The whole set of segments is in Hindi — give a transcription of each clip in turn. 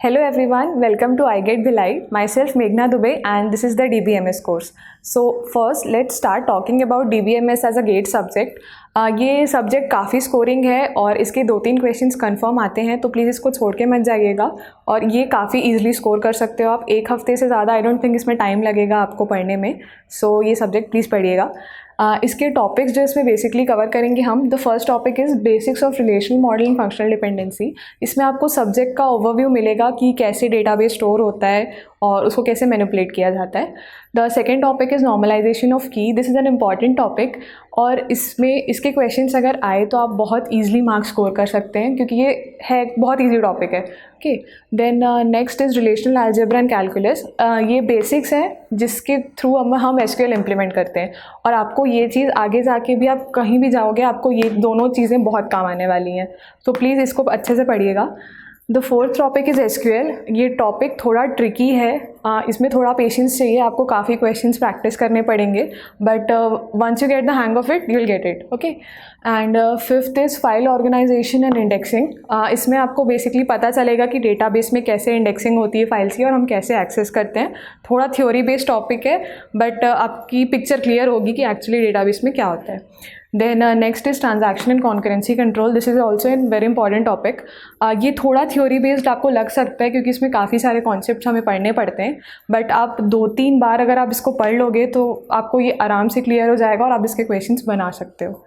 Hello everyone, welcome to iGet Bhilai. Myself Meghna Dubey and this is the DBMS course. So first let's start talking about DBMS as a GATE subject. ये सब्जेक्ट काफ़ी स्कोरिंग है और इसके 2-3 क्वेश्चंस कंफर्म आते हैं, तो प्लीज़ इसको छोड़ के मत जाइएगा और ये काफ़ी इजीली स्कोर कर सकते हो आप। एक हफ्ते से ज़्यादा आई डोंट थिंक इसमें टाइम लगेगा आपको पढ़ने में, सो ये सब्जेक्ट प्लीज़ पढ़िएगा। इसके टॉपिक्स जो इसमें बेसिकली कवर करेंगे हम, the first topic is basics of relational modelling functional dependency. इसमें आपको सब्जेक्ट का ओवरव्यू मिलेगा कि कैसे डेटाबेस स्टोर होता है और उसको कैसे मैनिपुलेट किया जाता है। The second topic is normalisation of key. This is an important topic और इसमें इसके क्वेश्चंस अगर आए तो आप बहुत ईजिली मार्क्स स्कोर कर सकते हैं क्योंकि ये है बहुत ईजी टॉपिक है। Okay, then next is relational algebra and calculus. ये बेसिक्स हैं जिसके थ्रू हम एसक्यूएल इम्प्लीमेंट करते हैं और आपको ये चीज़ आगे जाके भी आप कहीं भी जाओगे आपको ये दोनों चीज़ें बहुत काम आने वाली हैं, तो प्लीज़ इसको अच्छे से पढ़िएगा। The fourth topic is SQL. ये टॉपिक थोड़ा ट्रिकी है, इसमें थोड़ा पेशेंस चाहिए, आपको काफ़ी क्वेश्चंस प्रैक्टिस करने पड़ेंगे, but once you get the hang of it you will get it. Okay, and fifth is file organization and indexing. इसमें आपको बेसिकली पता चलेगा कि डेटाबेस में कैसे इंडेक्सिंग होती है फाइल्स की और हम कैसे एक्सेस करते हैं। थोड़ा थ्योरी बेस्ड टॉपिक है बट आपकी पिक्चर क्लियर होगी कि एक्चुअली डेटाबेस में क्या होता है। Then next is transaction and concurrency control. This is also an very important topic. ये थोड़ा थ्योरी बेस्ड आपको लग सकता है क्योंकि इसमें काफ़ी सारे कॉन्सेप्ट्स हमें पढ़ने पड़ते हैं, बट आप 2-3 बार अगर आप इसको पढ़ लोगे तो आपको ये आराम से क्लियर हो जाएगा और आप इसके क्वेश्चंस बना सकते हो।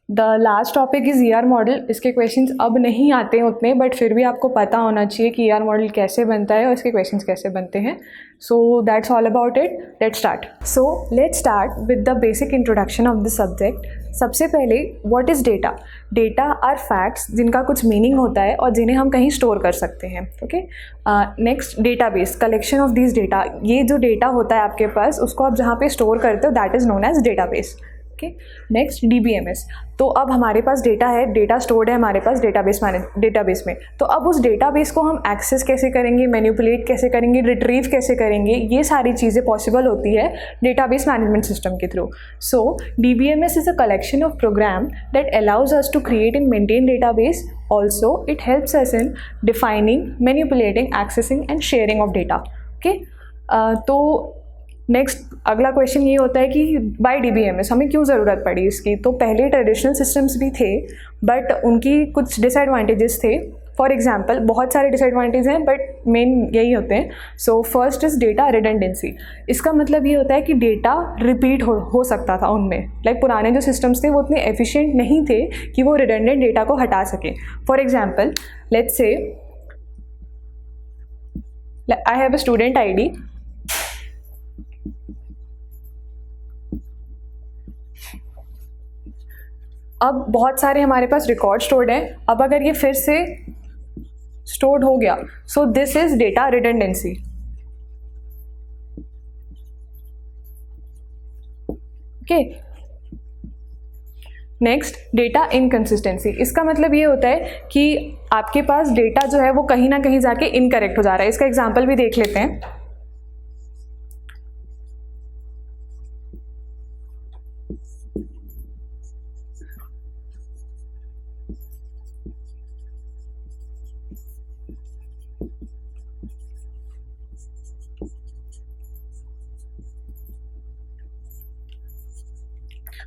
The last topic is ER model. इसके क्वेश्चंस अब नहीं आते हैं उतने, बट फिर भी आपको पता होना चाहिए कि ER मॉडल कैसे बनता है और इसके क्वेश्चंस कैसे बनते हैं। So that's all about it. Let's start. So let's start with the basic introduction of the subject. सबसे पहले what is data. Data are facts जिनका कुछ मीनिंग होता है और जिन्हें हम कहीं स्टोर कर सकते हैं। Okay, next database, collection of this data. ये जो डेटा होता है आपके पास उसको आप जहाँ पे स्टोर करते हो that is known as database. Okay, next DBMS। तो अब हमारे पास डेटा है, डेटा स्टोर्ड है हमारे पास डेटाबेस में, तो अब उस डेटाबेस को हम एक्सेस कैसे करेंगे, मैनिपुलेट कैसे करेंगे, रिट्रीव कैसे करेंगे, ये सारी चीज़ें पॉसिबल होती है डेटाबेस मैनेजमेंट सिस्टम के through. So DBMS is a collection of program that allows us to create and maintain database. Also it helps us in defining, manipulating, accessing and sharing of data. Okay, तो नेक्स्ट अगला क्वेश्चन ये होता है कि बाय DBMS हमें क्यों ज़रूरत पड़ी इसकी। तो पहले ट्रेडिशनल सिस्टम्स भी थे बट उनकी कुछ डिसएडवांटेजेस थे। फॉर एग्जांपल बहुत सारे डिसएडवांटेज हैं बट मेन यही होते हैं। So first is data redundancy. इसका मतलब ये होता है कि डेटा रिपीट हो सकता था उनमें। लाइक पुराने जो सिस्टम्स थे वो उतने एफिशिएंट नहीं थे कि वो रिडंडेंट डेटा को हटा सकें। For example let's say I have a student ID। अब बहुत सारे हमारे पास रिकॉर्ड स्टोर्ड हैं। अब अगर ये फिर से स्टोर्ड हो गया, so this is data redundancy. Okay, next data inconsistency. इसका मतलब ये होता है कि आपके पास डेटा जो है वो कहीं ना कहीं जाके इनकरेक्ट हो जा रहा है। इसका एग्जांपल भी देख लेते हैं।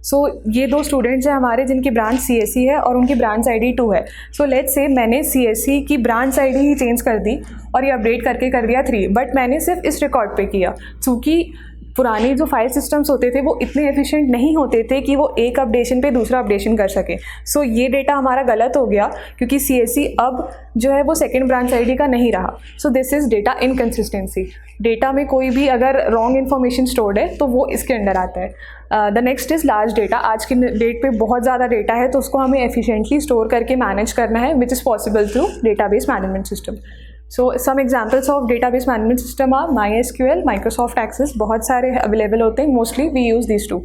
सो ये 2 स्टूडेंट्स हैं हमारे जिनकी ब्रांच CSE है और उनकी ब्रांच ID 2 है। सो लेट्स से मैंने CSE की ब्रांच ID ही चेंज कर दी और ये अपडेट करके कर दिया 3, बट मैंने सिर्फ इस रिकॉर्ड पे किया क्योंकि पुराने जो फाइल सिस्टम्स होते थे वो इतने एफिशिएंट नहीं होते थे कि वो एक अपडेशन पे दूसरा अपडेशन कर सके। सो ये डेटा हमारा गलत हो गया क्योंकि CSE अब जो है वो सेकेंड ब्रांच ID का नहीं रहा। सो this is data inconsistency. Data में कोई भी अगर रॉन्ग इन्फॉर्मेशन स्टोर्ड है तो वो इसके अंडर आता है। The next is large data. आज की डेट पे बहुत ज़्यादा डेटा है तो उसको हमें एफिशिएंटली स्टोर करके मैनेज करना है, which is possible through database management system. So some examples of database management system are MySQL, Microsoft Access, बहुत सारे अवेलेबल होते हैं। Mostly we use this two.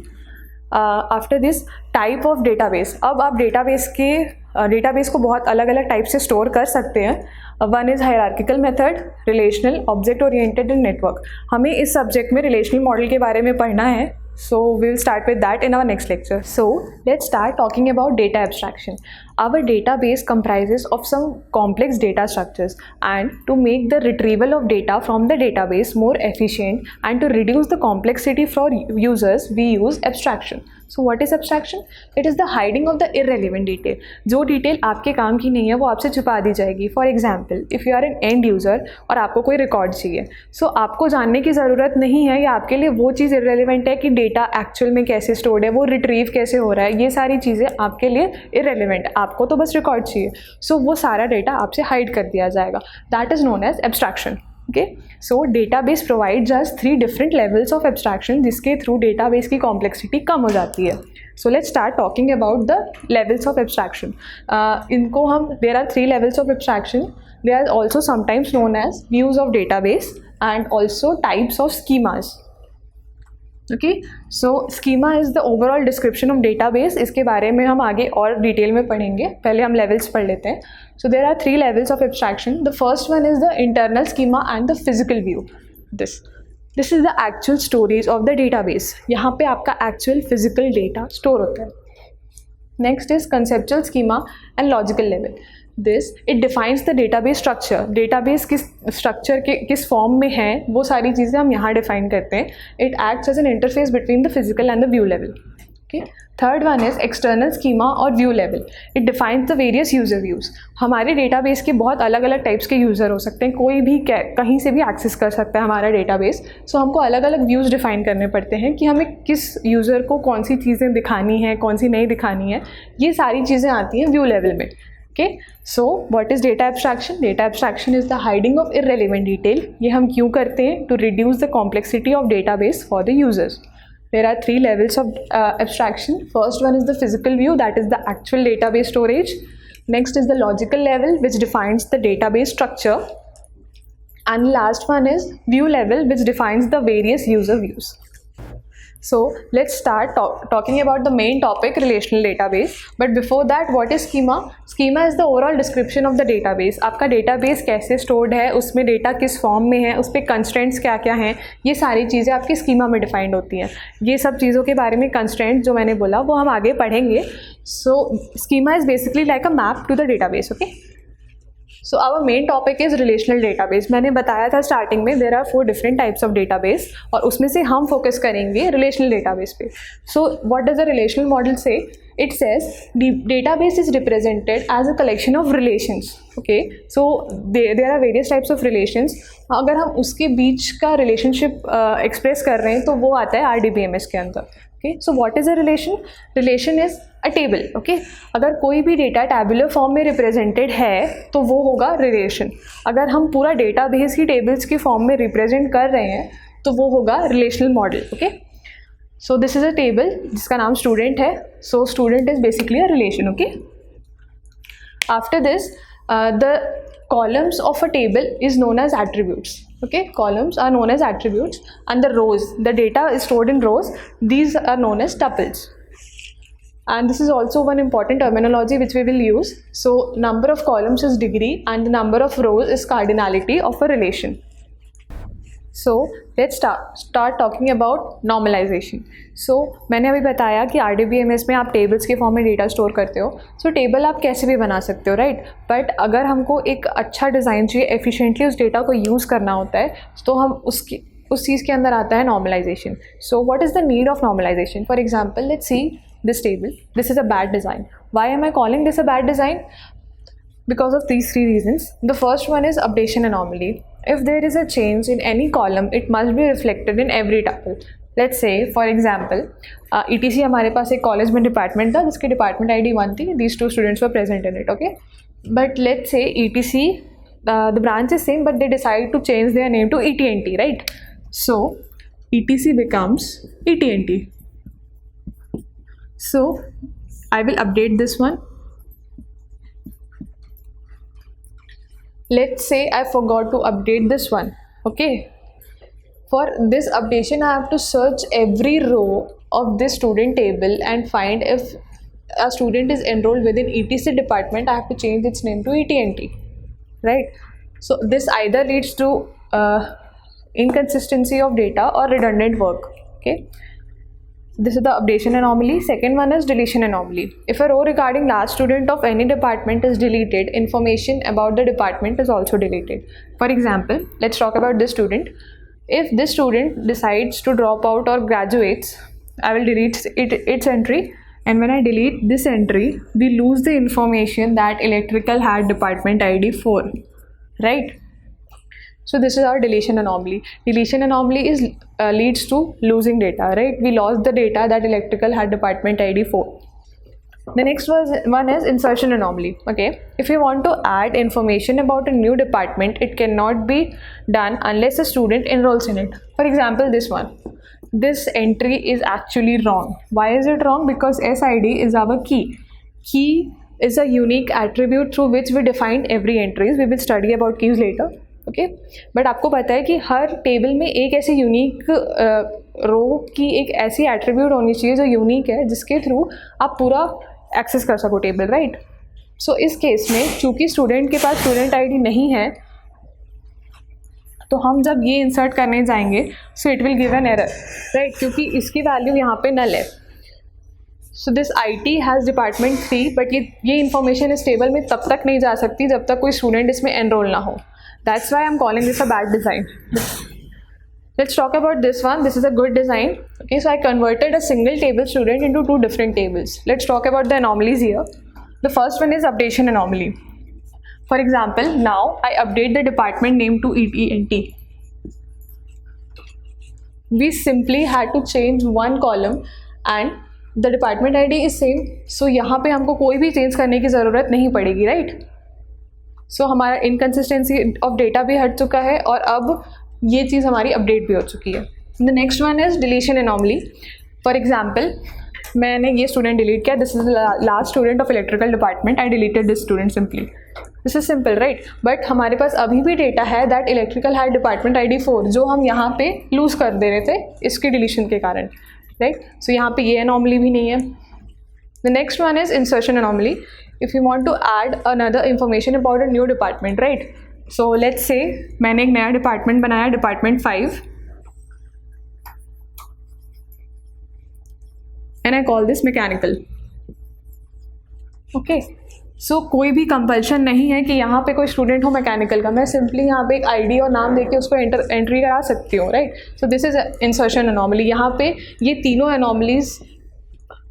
After this type of database. अब आप डेटाबेस को बहुत अलग अलग टाइप से स्टोर कर सकते हैं। One is hierarchical method, relational, object oriented and network. हमें इस सब्जेक्ट में रिलेशनल मॉडल के बारे में पढ़ना है, so we will start with that in our next lecture. So let's start talking about data abstraction. Our database comprises of some complex data structures, and to make the retrieval of data from the database more efficient and to reduce the complexity for users, we use abstraction. So what is abstraction? It is the hiding of the irrelevant detail. जो डिटेल आपके काम की नहीं है वो आपसे छुपा दी जाएगी. For example, if you are an end user और आपको कोई रिकॉर्ड चाहिए, सो आपको जानने की ज़रूरत नहीं है या आपके लिए वो चीज़ इररेलेवेंट है कि डेटा एक्चुअल में कैसे स्टोर्ड है, वो रिट्रीव कैसे हो रहा है, ये सारी चीज़ें आपके लिए इररेलेवेंट. आपको तो बस रिकॉर्ड चाहिए, सो वो सारा डेटा आपसे हाइड कर दिया जाएगा. That is known as abstraction. Okay, so database provides us 3 different levels of abstraction जिसके through database की complexity कम हो जाती है. So let's start talking about the levels of abstraction. इनको हम there are 3 levels of abstraction. They are also sometimes known as views of database and also types of schemas. Okay, so schema is the overall description of database. इसके बारे में हम आगे और डिटेल में पढ़ेंगे, पहले हम लेवल्स पढ़ लेते हैं. So there are 3 levels of abstraction. The first one is the internal schema and the physical view. This is the actual storage of the database. यहाँ पे आपका एक्चुअल फिजिकल डेटा स्टोर होता है. Next is conceptual schema and logical level. This it defines the database structure. Database किस स्ट्रक्चर के किस फॉर्म में है वो सारी चीज़ें हम यहाँ डिफाइन करते हैं. It acts as an interface between the physical and the view level. Okay, third one is external schema और view level. It defines the various user views. हमारे डेटाबेस के बहुत अलग अलग टाइप्स के यूज़र हो सकते हैं, कोई भी कहीं से भी एक्सेस कर सकता है हमारा डेटाबेस. सो हमको अलग अलग व्यूज़ डिफाइन करने पड़ते हैं कि हमें किस यूज़र को कौन सी चीज़ें दिखानी है, कौन सी नहीं दिखानी है. ये सारी चीज़ें आती हैं व्यू लेवल में. Okay, so what is data abstraction? Data abstraction is the hiding of irrelevant detail. ये हम क्यों करते हैं? To reduce the complexity of database for the users. There are 3 levels of abstraction. First one is the physical view, that is the actual database storage. Next is the logical level, which defines the database structure. And last one is view level, which defines the various user views. So let's start talking about the main topic, relational database. But before that, what is schema? Schema is the overall description of the database. आपका database कैसे stored है, उसमें डेटा किस फॉर्म में है, उस पर constraints क्या क्या हैं, ये सारी चीज़ें आपकी schema में defined होती हैं. ये सब चीज़ों के बारे में constraints जो मैंने बोला वो हम आगे पढ़ेंगे. So schema is basically like a map to the database. Okay. So our main topic is relational database. मैंने बताया था स्टार्टिंग में there are 4 different types of database और उसमें से हम फोकस करेंगे रिलेशनल डेटाबेस पे. So what does a relational model say? It says database is represented as a collection of relations. Okay, so there are various types of relations. अगर हम उसके बीच का रिलेशनशिप एक्सप्रेस कर रहे हैं तो वो आता है RDBMS के अंदर. Okay, so what is a relation? Relation is a table. Okay, अगर कोई भी डेटा टैबुलर फॉर्म में रिप्रेजेंटेड है तो वो होगा रिलेशन. अगर हम पूरा डेटा बेस ही टेबल्स की फॉर्म में रिप्रेजेंट कर रहे हैं तो वो होगा relational model. Okay, so this is a table जिसका नाम स्टूडेंट है. So student is basically a relation. Okay, after this the columns of a table is known as attributes. Okay, columns are known as attributes and the rows, the data is stored in rows, these are known as tuples. And this is also one important terminology which we will use. So number of columns is degree and the number of rows is cardinality of a relation. So let's start talking about normalization. So मैंने अभी बताया कि RDBMS में आप टेबल्स के फॉर्म में डेटा स्टोर करते हो. सो टेबल आप कैसे भी बना सकते हो, राइट? बट अगर हमको एक अच्छा डिज़ाइन चाहिए, एफिशिएंटली उस डेटा को यूज़ करना होता है, तो हम उस चीज़ के अंदर आता है normalization. So what is the need of normalization? For example, let's see this table. This is a bad design. Why am I calling this a bad design? Because of these 3 reasons. The first one is updation anomaly. If there is a change in any column, it must be reflected in every tuple. Let's say, for example, ETC हमारे पास एक कॉलेज में डिपार्टमेंट था जिसकी डिपार्टमेंट ID 1 थी. These 2 students were present in it. Okay, but let's say ETC, the branch is same, but they decide to change their name to ETNT, right? So ETC becomes ETNT. So I will update this one. Let's say I forgot to update this one. Okay, for this updation I have to search every row of this student table and find if a student is enrolled within ETC department. I have to change its name to ETNT, right? So this either leads to inconsistency of data or redundant work. Okay, This is the updation anomaly. Second one is deletion anomaly. If a row regarding last student of any department is deleted, information about the department is also deleted. For example, let's talk about this student. If this student decides to drop out or graduates, I will delete its entry, and when I delete this entry, we lose the information that electrical had department ID 4, right? So this is our deletion anomaly. Deletion anomaly is leads to losing data, right? We lost the data that electrical had department ID 4. The next one is insertion anomaly. Okay, if you want to add information about a new department, it cannot be done unless a student enrolls in it. For example, this one. This entry is actually wrong. Why is it wrong? Because SID is our key. Key is a unique attribute through which we define every entries. We will study about keys later. Okay but आपको पता है कि हर टेबल में एक ऐसी यूनिक रो की एक ऐसी एट्रीब्यूट होनी चाहिए जो यूनिक है, जिसके थ्रू आप पूरा एक्सेस कर सको टेबल, राइट? सो इस केस में चूंकि स्टूडेंट के पास स्टूडेंट आईडी नहीं है, तो हम जब ये इंसर्ट करने जाएंगे so it will give an error, right? क्योंकि इसकी वैल्यू यहाँ पे नल है. So this IT has department 3, but ये इन्फॉर्मेशन इस टेबल में तब तक नहीं जा सकती जब तक कोई स्टूडेंट इसमें एनरोल ना हो. That's why I'm calling this a bad design. Let's talk about this one. This is a good design. Okay, so I converted a single table student into two different tables. Let's talk about the anomalies here. The first one is updation anomaly. For example, now I update the department name to ENT. We simply had to change one column and the department ID is same. So यहाँ पे हमको कोई भी change करने की ज़रूरत नहीं पड़ेगी, right? सो हमारा इनकन्सिस्टेंसी ऑफ डेटा भी हट चुका है और अब ये चीज़ हमारी अपडेट भी हो चुकी है. The next one is deletion anomaly. For example, मैंने ये स्टूडेंट डिलीट किया. This is last student of electrical department. I deleted this student simply. This is simple, right? But हमारे पास अभी भी डेटा है that electrical had department ID 4, जो हम यहाँ पे लूज़ कर दे रहे थे इसके डिलीशन के कारण, राइट? सो यहाँ पे ये एनॉमली भी नहीं है. The next one is insertion anomaly. If you want to add another information about a new department, right? So let's say मैंने एक नया डिपार्टमेंट बनाया, department 5, and I call this mechanical. Okay, so कोई भी कंपल्शन नहीं है कि यहाँ पे कोई स्टूडेंट हो मैकेनिकल का. मैं सिंपली यहाँ पे एक ID और नाम देके उसको एंट्री करा सकती हूँ, right? So this is insertion anomaly. यहाँ पे ये तीनों एनॉमलीज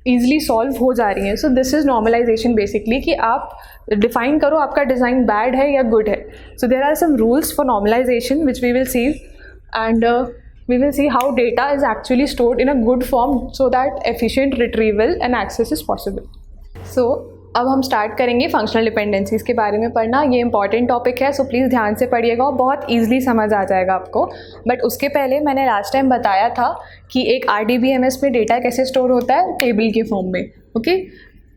ईजिली सॉल्व हो जा रही हैं. So this is normalization basically, कि आप डिफाइन करो आपका डिज़ाइन बैड है या गुड है. So there are some rules for normalization which we will see, and we will see how data is actually stored in a good form so that efficient retrieval and access is possible. So अब हम स्टार्ट करेंगे फंक्शनल डिपेंडेंसीज़ के बारे में पढ़ना. ये इंपॉर्टेंट टॉपिक है, सो प्लीज़ ध्यान से पढ़िएगा और बहुत ईजिली समझ आ जाएगा आपको. बट उसके पहले मैंने लास्ट टाइम बताया था कि एक RDBMS में डेटा कैसे स्टोर होता है, टेबल के फॉर्म में. Okay,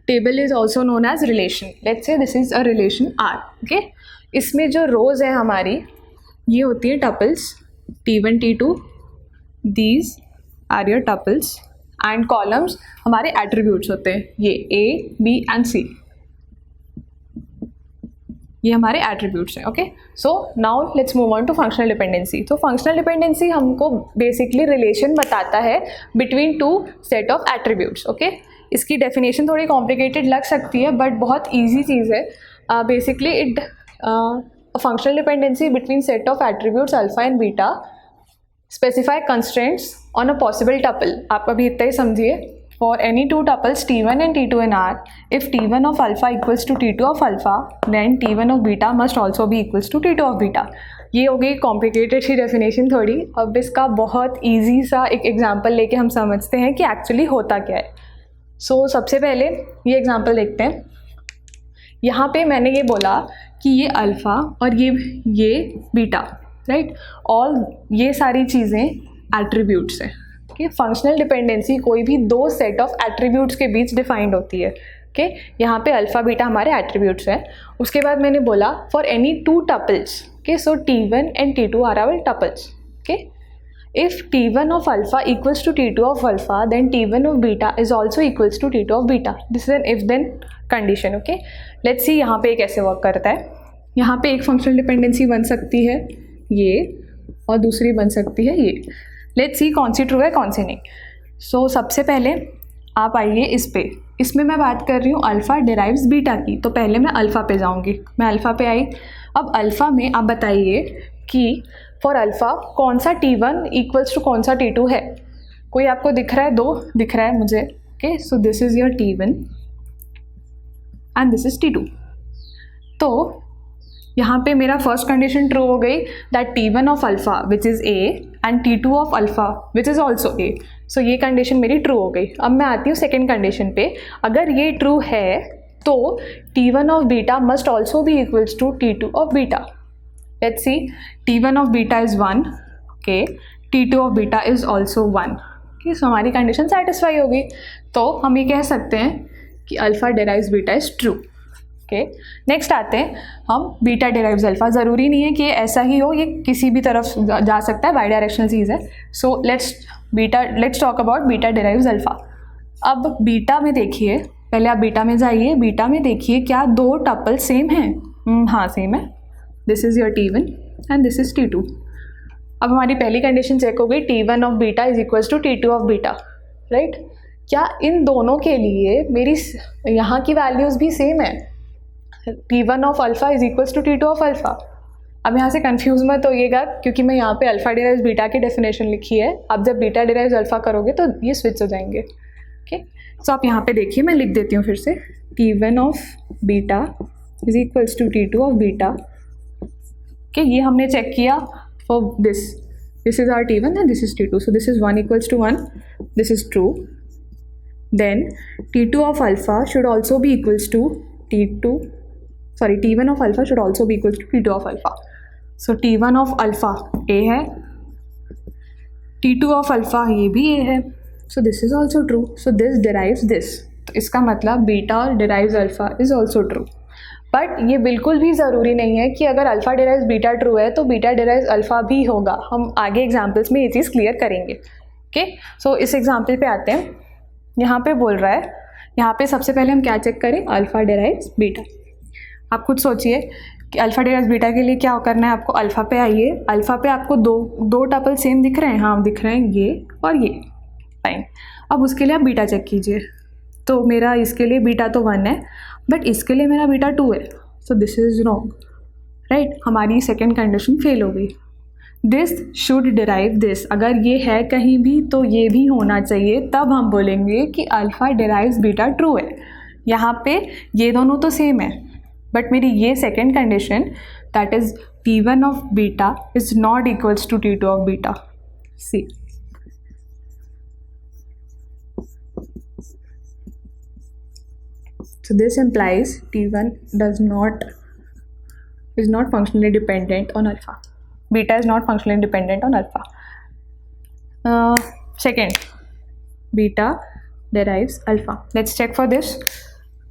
table is also known as relation. Let's say this is a relation R. Okay, इसमें जो रोज़ है हमारी, ये होती है tuples T1 T2. These are your tuples. And columns हमारे एट्रीब्यूट्स होते हैं, ये A, B एंड C. ये हमारे एट्रीब्यूट्स हैं. Okay, so now let's move on to functional dependency. तो फंक्शनल डिपेंडेंसी हमको बेसिकली रिलेशन बताता है between two set of attributes. Okay, इसकी डेफिनेशन थोड़ी कॉम्प्लिकेटेड लग सकती है बट बहुत ईजी चीज़ है. Basically it functional dependency between set of attributes alpha and beta specify constraints on a possible tuple. आप अभी इतना ही समझिए. For any two tuples T1 and T2 in R, if T1 of alpha equals to T2 of alpha, then T1 of beta must also be equals to T2 of beta. ये हो गई कॉम्प्लिकेटेड सी डेफिनेशन थोड़ी. अब इसका बहुत ईजी सा एक एग्जांपल लेके हम समझते हैं कि एक्चुअली होता क्या है. सो सबसे पहले ये एग्जांपल देखते हैं. यहाँ पे मैंने ये बोला कि ये अल्फ़ा और ये बीटा, राइट? ऑल ये सारी चीज़ें एट्रीब्यूट्स हैं. ओके, फंक्शनल डिपेंडेंसी कोई भी दो सेट ऑफ एट्रीब्यूट्स के बीच डिफाइंड होती है. ओके, यहाँ पे अल्फ़ा बीटा हमारे एट्रीब्यूट्स हैं. उसके बाद मैंने बोला for any two tuples. Okay, so T1 and T2 are our tuples. Okay, if T1 of alpha equals to T2 of alpha, then T1 of beta is also equals to T2 of beta. This is an if then condition. Okay, let's see यहाँ पे कैसे वर्क करता है. यहाँ पे एक फंक्शनल डिपेंडेंसी बन सकती है ये, और दूसरी बन सकती है ये. लेट्स सी कौन सी ट्रू है कौन सी नहीं. सो सबसे पहले आप आइए इस पे, इसमें मैं बात कर रही हूँ अल्फ़ा डिराइव्स बीटा की, तो पहले मैं अल्फ़ा पे जाऊँगी। मैं अल्फ़ा पे आई। अब अल्फ़ा में आप बताइए कि फॉर अल्फ़ा कौन सा T1 इक्वल्स टू कौन सा T2 है। कोई आपको दिख रहा है? 2 दिख रहा है मुझे। Okay, so this is your T1 and this is T2। तो यहाँ पे मेरा फर्स्ट कंडीशन ट्रू हो गई, that T1 of alpha which is A and T2 of alpha which is also A। सो ये कंडीशन मेरी ट्रू हो गई। अब मैं आती हूँ सेकेंड कंडीशन पे। अगर ये ट्रू है तो T1 of beta must also be equals to T2 of beta. Let's see, T1 of beta is 1, okay, T2 of beta is also 1। Okay, so हमारी कंडीशन सेटिस्फाई होगी। तो हम ये कह सकते हैं कि alpha derives beta is true. Okay, next आते हैं हम बीटा डिराइव्स अल्फ़ा। ज़रूरी नहीं है कि ये ऐसा ही हो, ये किसी भी तरफ जा सकता है, बाई डायरेक्शनल चीज़ है। So let's talk about beta derives alpha. अब बीटा में देखिए, पहले आप बीटा में जाइए। बीटा में देखिए क्या 2 टपल सेम हैं? हाँ, सेम है। This is your T1 and this is T2। अब हमारी पहली कंडीशन चेक हो गई, T1 of beta is equals to T2 of beta, right. क्या इन दोनों के लिए मेरी यहाँ की वैल्यूज़ भी सेम है? T1 of alpha is equals to T2 of alpha. अब यहाँ से कंफ्यूज मत होइएगा, क्योंकि मैं यहाँ पे अल्फ़ा डिराइव्स बीटा की डेफिनेशन लिखी है। अब जब बीटा डिराइव्स अल्फ़ा करोगे तो ये स्विच हो जाएंगे। ओके, सो आप यहाँ पे देखिए, मैं लिख देती हूँ फिर से, T1 of beta is equals to T2 of beta. Okay, ये हमने चेक किया for this is our T1 and this is T2, so this is 1 equals to 1, this is true. Then T2 of alpha should also be equals to T1 of alpha should also be equals to T2 of alpha. So T1 of alpha A है, T2 ऑफ अल्फ़ा ये भी A है, so this is also true. So this derives this, तो इसका मतलब beta derives alpha is also true. But ये बिल्कुल भी ज़रूरी नहीं है कि अगर अल्फ़ा डिराइव्स बीटा ट्रू है तो बीटा डिराइव्स अल्फ़ा भी होगा। हम आगे एग्जाम्पल्स में ये चीज़ क्लियर करेंगे। ओके, सो इस एग्जाम्पल पे आते हैं। यहाँ पे बोल रहा है, यहाँ पे सबसे पहले हम क्या चेक करें? Alpha derives beta. आप खुद सोचिए कि अल्फ़ा डिराइव्स बीटा के लिए क्या करना है आपको। अल्फ़ा पे आइए। अल्फ़ा पे आपको दो टपल सेम दिख रहे हैं? हाँ, दिख रहे हैं, ये और ये। फाइन। अब उसके लिए आप बीटा चेक कीजिए। तो मेरा इसके लिए बीटा तो 1 है, बट इसके लिए मेरा बीटा 2 है, so this is wrong, right. हमारी सेकेंड कंडीशन फेल हो गई। दिस शुड डिराइव दिस, अगर ये है कहीं भी तो ये भी होना चाहिए, तब हम बोलेंगे कि अल्फ़ा डिराइव्स बीटा ट्रू है। यहाँ पे ये दोनों तो सेम है, बट मेरी ये second condition, that is T1 of beta is not equals to T2 of beta. See, so this implies T1 is not functionally dependent on alpha. Beta is not functionally dependent on alpha. Second, beta derives alpha. Let's check for this.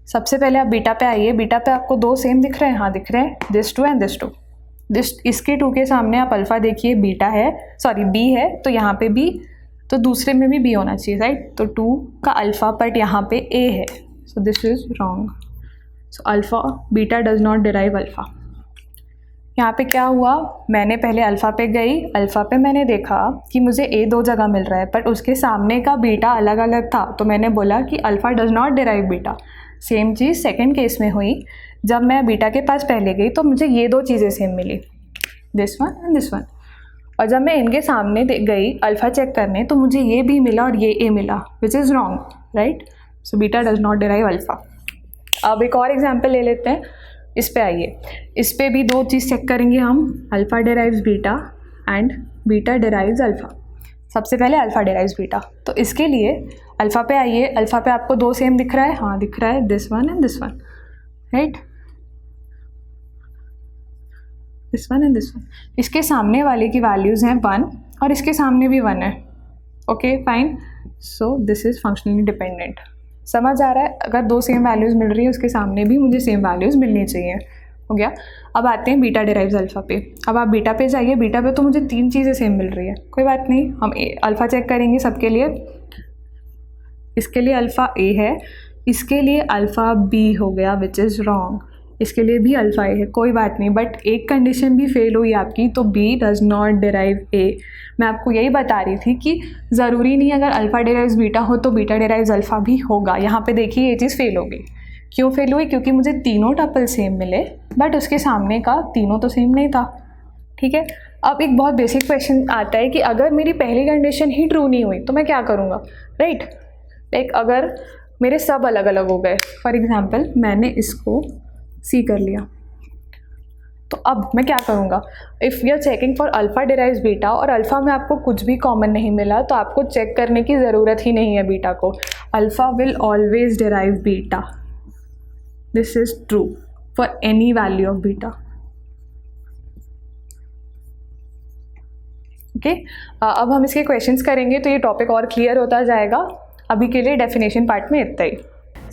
सबसे पहले आप बीटा पे आइए। बीटा पे आपको 2 सेम दिख रहे हैं? हाँ, दिख रहे हैं, दिस 2 एंड दिस 2। इसके 2 के सामने आप अल्फ़ा देखिए, बीटा है, सॉरी बी है, तो यहाँ पे बी, तो दूसरे में भी बी होना चाहिए, राइट। तो 2 का अल्फ़ा, बट यहाँ पे ए है, so this is wrong. So alpha beta does not derive alpha. यहाँ पे क्या हुआ, मैंने पहले अल्फ़ा पे गई। अल्फ़ा पे मैंने देखा कि मुझे ए 2 जगह मिल रहा है, बट उसके सामने का बीटा अलग अलग था, तो मैंने बोला कि alpha does not derive beta. Same cheese second case में हुई। जब मैं बीटा के पास पहले गई तो मुझे ये 2 चीज़ें सेम मिली, this one and this one. और जब मैं इनके सामने गई अल्फ़ा चेक करने तो मुझे ये बी मिला और ये ए मिला, which is wrong, right. So beta does not derive alpha. अब एक और एग्जांपल ले लेते हैं। इस पे आइए। इस पे भी 2 चीज़ चेक करेंगे हम, alpha derives beta and beta derives alpha. सबसे पहले अल्फ़ा डिराइव्स बीटा, तो इसके लिए अल्फ़ा पे आइए। अल्फ़ा पे आपको 2 सेम दिख रहा है? हाँ, दिख रहा है, this one and this one, right, this one and this one. इसके सामने वाले की वैल्यूज़ हैं 1 और इसके सामने भी 1 है। Okay, fine. So this is functionally dependent. समझ आ रहा है? अगर 2 सेम वैल्यूज़ मिल रही है, उसके सामने भी मुझे सेम वैल्यूज़ मिलनी चाहिए। हो गया। अब आते हैं बीटा डिराइव्स अल्फ़ा पे। अब आप बीटा पे जाइए। बीटा पे तो मुझे 3 चीज़ें सेम मिल रही है, कोई बात नहीं, हम अल्फ़ा चेक करेंगे सबके लिए। इसके लिए अल्फ़ा ए है, इसके लिए अल्फ़ा बी हो गया, विच इज़ रॉन्ग। इसके लिए भी अल्फ़ा ए है, कोई बात नहीं, बट एक कंडीशन भी फेल हुई आपकी, तो बी डज़ नॉट डिराइव ए। मैं आपको यही बता रही थी कि ज़रूरी नहीं अगर अल्फ़ा डिराइव्स बीटा हो तो बीटा डिराइव्स अल्फ़ा भी होगा। यहाँ पे देखिए ये चीज़ फेल हो गई। क्यों फेल हुई? क्योंकि मुझे तीनों टपल सेम मिले बट उसके सामने का तीनों तो सेम नहीं था। ठीक है, अब एक बहुत बेसिक क्वेश्चन आता है कि अगर मेरी पहली कंडीशन ही ट्रू नहीं हुई तो मैं क्या करूँगा, राइट? लाइक अगर मेरे सब अलग अलग हो गए, फॉर एग्जाम्पल मैंने इसको सी कर लिया, तो अब मैं क्या करूँगा? If we are checking for alpha derives beta और अल्फ़ा में आपको कुछ भी कॉमन नहीं मिला तो आपको चेक करने की ज़रूरत ही नहीं है बीटा को। Alpha will always derive beta, this is true for any value of beta. Okay, अब हम इसके क्वेश्चंस करेंगे तो ये टॉपिक और क्लियर होता जाएगा। अभी के लिए डेफिनेशन पार्ट में इतना ही।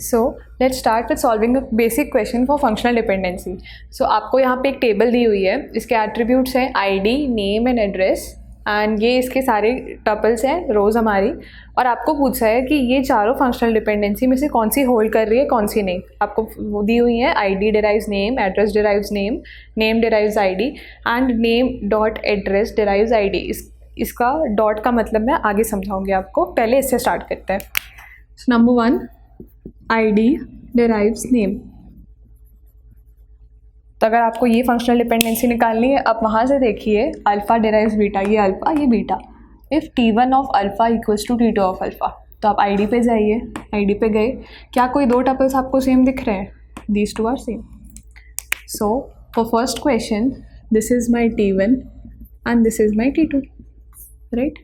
So let's start with solving a basic question for functional dependency. So आपको यहाँ पे एक टेबल दी हुई है, इसके एट्रीब्यूट्स हैं ID, name and address, and ये इसके सारे टपल्स हैं, रोज़ हमारी, और आपको पूछा है कि ये चारों फंक्शनल डिपेंडेंसी में से कौन सी होल्ड कर रही है, कौन सी नहीं। आपको वो दी हुई है ID derives name, address derives name, name derives ID and name dot address derives ID. इसका डॉट का मतलब मैं आगे समझाऊंगी आपको, पहले इससे स्टार्ट करते हैं। So number 1, ID derives name. तो अगर आपको ये फंक्शनल डिपेंडेंसी निकालनी है, आप वहाँ से देखिए अल्फ़ा डिराइव्स बीटा, ये अल्फ़ा ये beta. If T1 of alpha equals to T2 of alpha, तो आप आईडी पे जाइए, आईडी पे गए, क्या कोई दो टपल्स आपको सेम दिख रहे हैं? These two are same. So for first question this is my T1 and this is my T2, right?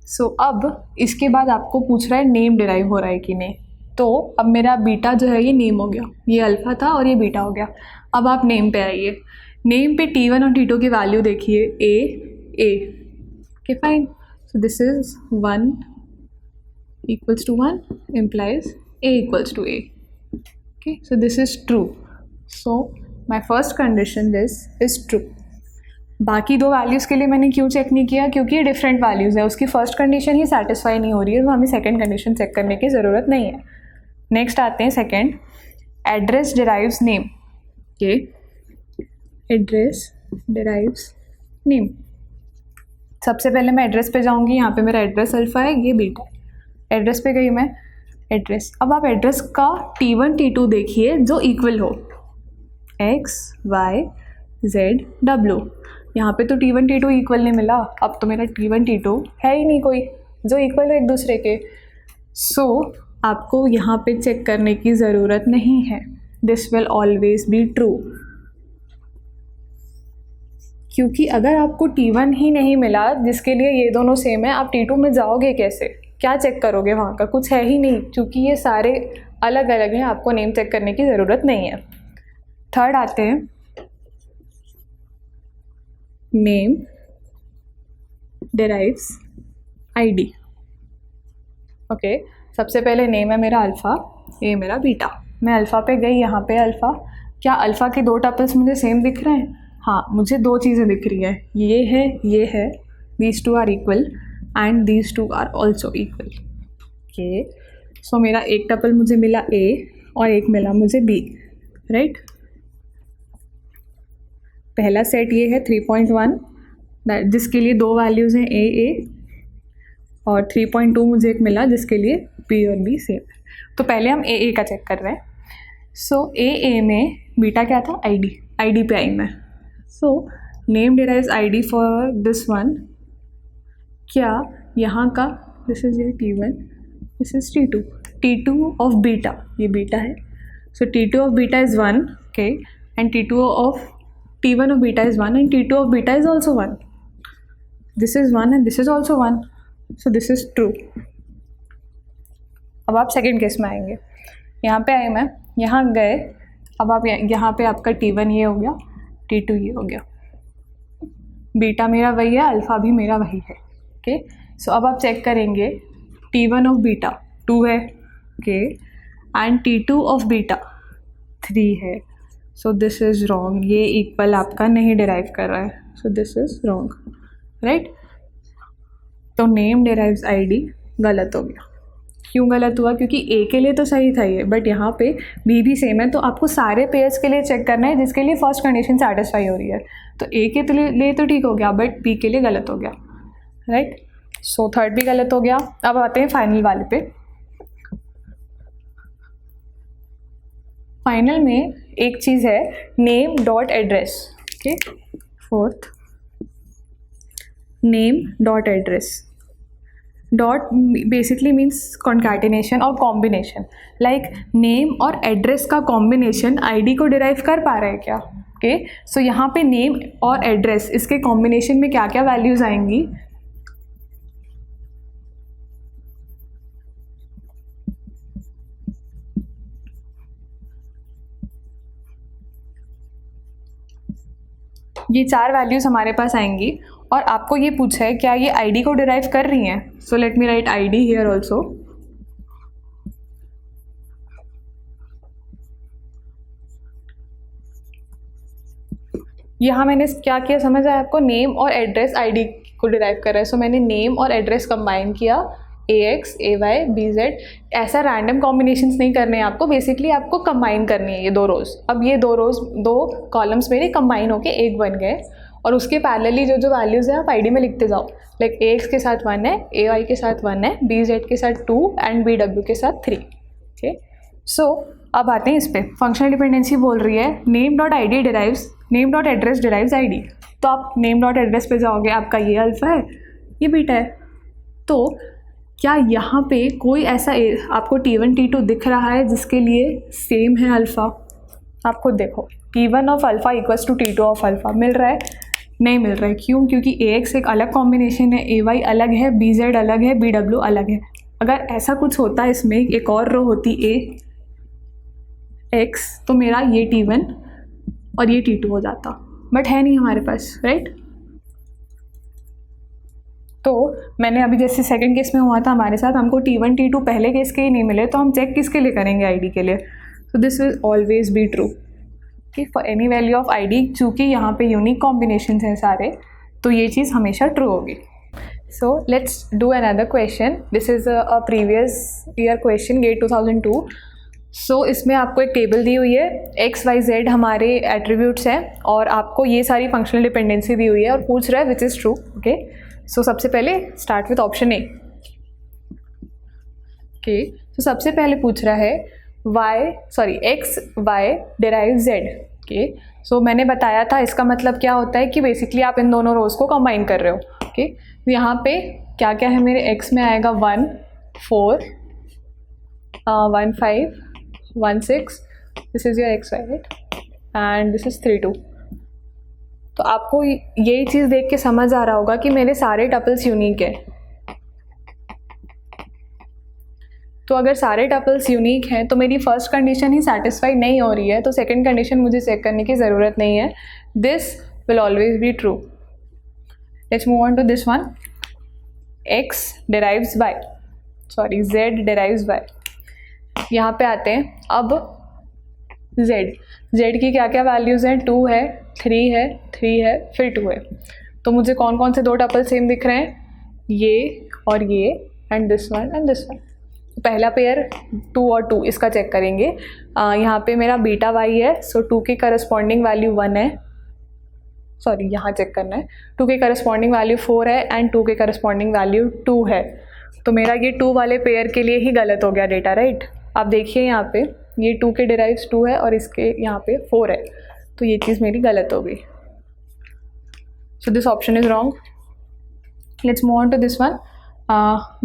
So अब इसके बाद आपको पूछ रहा है नेम डिराइव हो रहा है कि नहीं। तो अब मेरा बीटा जो है ये नेम हो गया, ये अल्फ़ा था और ये बीटा हो गया। अब आप नेम पे आइए, नेम पे T1 और T2 की वैल्यू देखिए, A, okay fine. So this is 1 equals to 1 implies A equals to A, okay, so this is true. So my first condition this is true. बाकी दो वैल्यूज़ के लिए मैंने क्यों चेक नहीं किया? क्योंकि ये डिफरेंट वैल्यूज़ है, उसकी फर्स्ट कंडीशन ही सेटिस्फाई नहीं हो रही है, तो हमें सेकंड कंडीशन चेक करने की ज़रूरत नहीं है। नेक्स्ट आते हैं सेकंड, एड्रेस डिराइव्स नेम। के एड्रेस डिराइव्स नेम, सबसे पहले मैं एड्रेस पे जाऊंगी, यहाँ पे मेरा एड्रेस अल्फ़ा है, ये बीटा। एड्रेस पे गई मैं, एड्रेस। अब आप एड्रेस का T1 T2 देखिए जो इक्वल हो, X Y Z W। यहाँ पे तो T1 T2 इक्वल नहीं मिला, अब तो मेरा T1 T2 है ही नहीं कोई जो इक्वल हो एक दूसरे के। सो आपको यहाँ पे चेक करने की ज़रूरत नहीं है, this will always be true. क्योंकि अगर आपको T1 ही नहीं मिला जिसके लिए ये दोनों सेम है, आप T2 में जाओगे कैसे? क्या चेक करोगे? वहाँ का कुछ है ही नहीं, क्योंकि ये सारे अलग अलग हैं, आपको नेम चेक करने की ज़रूरत नहीं है। थर्ड आते हैं, नेम डिराइव्स आईडी। ओके, सबसे पहले नेम है मेरा अल्फ़ा, ये मेरा बीटा। मैं अल्फ़ा पे गई, यहाँ पे अल्फ़ा। क्या अल्फ़ा के दो टपल्स मुझे सेम दिख रहे हैं? हाँ, मुझे दो चीज़ें दिख रही है, ये है, these two are equal and these two are also equal. Okay, so मेरा एक टपल मुझे मिला A और एक मिला मुझे B, राइट? पहला सेट ये है 3.1, जिसके लिए दो वैल्यूज़ हैं A, और 3.2 मुझे एक मिला जिसके लिए B और B सेम है। तो पहले हम A का चेक कर रहे हैं। सो A में बीटा क्या था? आईडी पे आई मैं। So name derives ID for this one. क्या यहाँ का दिस इज ये T1, this is T2 of beta, ये बीटा है। सो T2 of beta is 1, okay, and T1 of beta is 1 and T2 of beta is also 1. This is 1 and this is also 1. So this is true. अब आप सेकेंड केस में आएंगे, यहाँ पे आए मैं, यहाँ गए, अब आप यहाँ पे आपका T1 ये हो गया, T2 ये हो गया, बीटा मेरा वही है, अल्फ़ा भी मेरा वही है। ओके, सो अब आप चेक करेंगे T1 ऑफ बीटा 2 है, okay, and T2 of beta 3 है। सो दिस इज़ रॉन्ग, ये इक्वल आपका नहीं डिराइव कर रहा है, so this is wrong, right? तो नेम डिराइव्स आईडी गलत हो गया। क्यों गलत हुआ? क्योंकि ए के लिए तो सही था ये, बट यहाँ पे बी भी सेम है, तो आपको सारे पेयर्स के लिए चेक करना है जिसके लिए फर्स्ट कंडीशन सेटिस्फाई हो रही है। तो ए के लिए तो ठीक हो गया, बट बी के लिए गलत हो गया, राइट। सो थर्ड भी गलत हो गया। अब आते हैं फाइनल वाले पे। फाइनल में एक चीज़ है name dot address, okay. Fourth, name dot address. Dot basically means concatenation और कॉम्बिनेशन, लाइक नेम और एड्रेस का कॉम्बिनेशन आईडी को डिराइव कर पा रहा है क्या? ओके, सो यहाँ पे नेम और एड्रेस इसके कॉम्बिनेशन में क्या क्या वैल्यूज़ आएंगी? ये 4 वैल्यूज़ हमारे पास आएंगी और आपको ये पूछा है क्या ये आईडी को डिराइव कर रही हैं। So let me right ID here also. यहाँ मैंने क्या किया समझ आया आपको? नेम और एड्रेस आईडी को डिराइव कर रहा है। सो मैंने नेम और एड्रेस कंबाइन किया, AX, AY, BZ। ऐसा रैंडम कॉम्बिनेशंस नहीं करने हैं आपको, बेसिकली आपको कंबाइन करनी है ये 2 रोज़। अब ये 2 रोज़ 2 कॉलम्स मेरे कंबाइन होके एक बन गए और उसके पैरेलली जो जो वैल्यूज़ हैं आप आईडी में लिखते जाओ। लाइक AX के साथ 1 है, AY के साथ 1 है, BZ के साथ 2 एंड BW के साथ 3। ओके, सो अब आते हैं इस पर। फंक्शनल डिपेंडेंसी बोल रही है name dot I derives, name dot address derives ID. तो आप नेम डॉट एड्रेस पे जाओगे, आपका ये अल्फ़ा है, ये बीटा है। तो क्या यहाँ पे कोई ऐसा आपको T1 T2 दिख रहा है जिसके लिए सेम है अल्फ़ा? आप खुद देखो, T1 of alpha equals to T2 of alpha मिल रहा है? नहीं मिल रहा है। क्यों? क्योंकि AX एक अलग कॉम्बिनेशन है, AY अलग है, BZ अलग है, BW अलग है। अगर ऐसा कुछ होता है इसमें, एक और रो होती AX, तो मेरा ये T1 और ये T2 हो जाता, बट है नहीं हमारे पास, राइट। तो मैंने अभी जैसे सेकंड केस में हुआ था हमारे साथ, हमको T1 T2 पहले केस के ही नहीं मिले, तो हम चेक किसके लिए करेंगे? आईडी के लिए। So this will always be true कि for any value of ID, चूँकि यहाँ पे यूनिक कॉम्बिनेशंस हैं सारे, तो ये चीज़ हमेशा ट्रू होगी। So let's do another question. This is a previous year question, GATE 2002। सो इसमें आपको एक टेबल दी हुई है, एक्स वाई जेड हमारे एट्रीब्यूट्स हैं और आपको ये सारी फंक्शनल डिपेंडेंसी दी हुई है और पूछ रहा है which is true. Okay, so सबसे पहले start with option A. Okay, तो सबसे पहले पूछ रहा है X Y derive Z. Okay, so मैंने बताया था इसका मतलब क्या होता है कि बेसिकली आप इन दोनों रोज को कंबाइन कर रहे हो। ओके, तो यहाँ पे क्या क्या है मेरे? एक्स में आएगा 1 4 1 5 1 6, this is your X Y, right, and this is 3 2। तो आपको यही चीज़ देख के समझ आ रहा होगा कि मेरे सारे टपल्स यूनिक है। तो अगर सारे टपल्स यूनिक हैं तो मेरी फर्स्ट कंडीशन ही सेटिस्फाई नहीं हो रही है, तो सेकंड कंडीशन मुझे चेक करने की ज़रूरत नहीं है। This will always be true. Let's move on to this one. X derives Y, sorry Z derives Y. यहाँ पे आते हैं अब जेड की क्या क्या वैल्यूज़ हैं? 2 है, 3 है, 3 है, फिर 2 है। तो मुझे कौन कौन से 2 टपल सेम दिख रहे हैं? ये और ये, and this one and this one. पहला पेयर 2 और 2 इसका चेक करेंगे। यहाँ पे मेरा बीटा वाई है, सो 2 की करस्पॉन्डिंग वैल्यू 1 है, सॉरी यहाँ चेक करना है। 2 की करस्पॉन्डिंग वैल्यू 4 है एंड 2 की करस्पॉन्डिंग वैल्यू 2 है। तो मेरा ये 2 वाले पेयर के लिए ही गलत हो गया डेटा, राइट। आप देखिए यहाँ पे ये 2 के डिराइव्स 2 है और इसके यहाँ पे 4 है, तो ये चीज़ मेरी गलत हो गई। So this option is wrong. Let's move on to this one.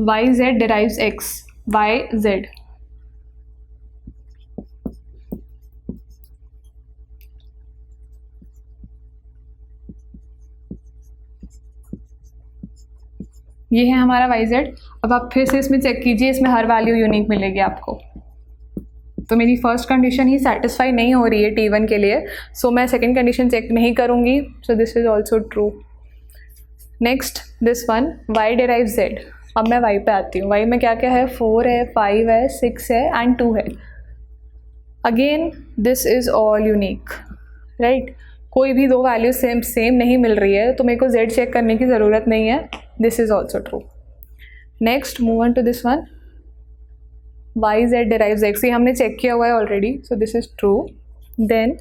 Y Z derives X, Y Z. ये है हमारा वाई जेड। अब आप फिर से इसमें चेक कीजिए, इसमें हर वैल्यू यूनिक मिलेगी आपको। तो मेरी फर्स्ट कंडीशन ही सेटिस्फाई नहीं हो रही है T1 के लिए, सो मैं सेकंड कंडीशन चेक नहीं करूँगी। So this is also true. Next this one, Y derive Z. अब मैं वाई पे आती हूँ। वाई में क्या क्या है? 4 है, 5 है, 6 है एंड 2 है। Again this is all unique, right. कोई भी 2 वैल्यू सेम नहीं मिल रही है, तो मेरे को जेड चेक करने की ज़रूरत नहीं है। This is also true. Next move on to this one. Y Z derives X, ये हमने चेक किया हुआ है already, so this is true. Then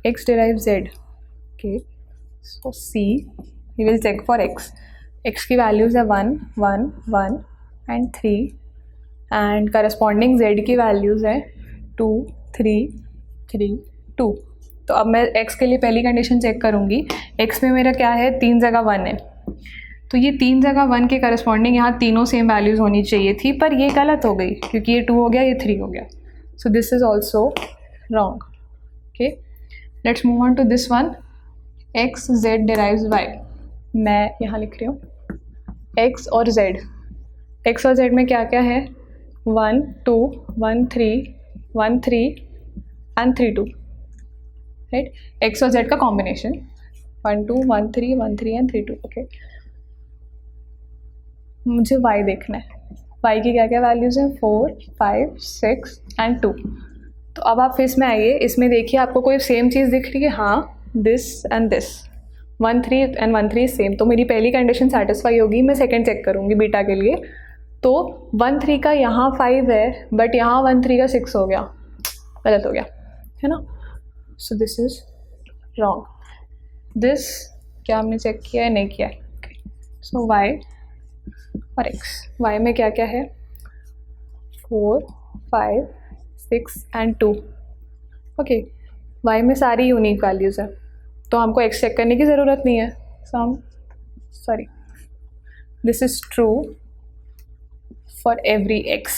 X derive Z. Okay, so see we will check for X. X की वैल्यूज़ है 1 1 1 एंड 3 एंड करस्पॉन्डिंग जेड की वैल्यूज़ है 2 3 3 2. तो अब मैं x के लिए पहली कंडीशन चेक करूँगी. x में मेरा क्या है, 3 जगह 1 है, तो ये 3 जगह 1 के करस्पॉन्डिंग यहाँ तीनों सेम वैल्यूज़ होनी चाहिए थी, पर ये गलत हो गई क्योंकि ये 2 हो गया, ये 3 हो गया. So this is also wrong. Okay, let's move on to this one. X Z derives Y. मैं यहाँ लिख रही हूँ x और z. x और z में क्या क्या है, 1 2 1 3 1 3 एंड 3 2, राइट. x और z का कॉम्बिनेशन 1 2 1 3 1 3 एंड 3 2. ओके, मुझे y देखना है. y की क्या क्या वैल्यूज़ हैं, 4 5 6 एंड 2. तो अब आप इसमें आइए, इसमें देखिए आपको कोई सेम चीज़ दिख रही है. हाँ, this and this 1 3 and 1 3 same. तो मेरी पहली कंडीशन सेटिस्फाई होगी. मैं सेकंड चेक करूँगी बीटा के लिए. तो 1 3 का यहाँ 5 है, बट यहाँ 1 3 का 6 हो गया, गलत हो गया, है ना. सो दिस इज़ रॉन्ग. दिस क्या हमने चेक किया है, नहीं किया है. सो वाई और एक्स. वाई में क्या क्या है, 4 5 6 एंड 2. ओके, वाई में सारी यूनिक वैल्यूज़ है, तो हमको एक्स चेक करने की ज़रूरत नहीं है. Sorry, this is true for every X.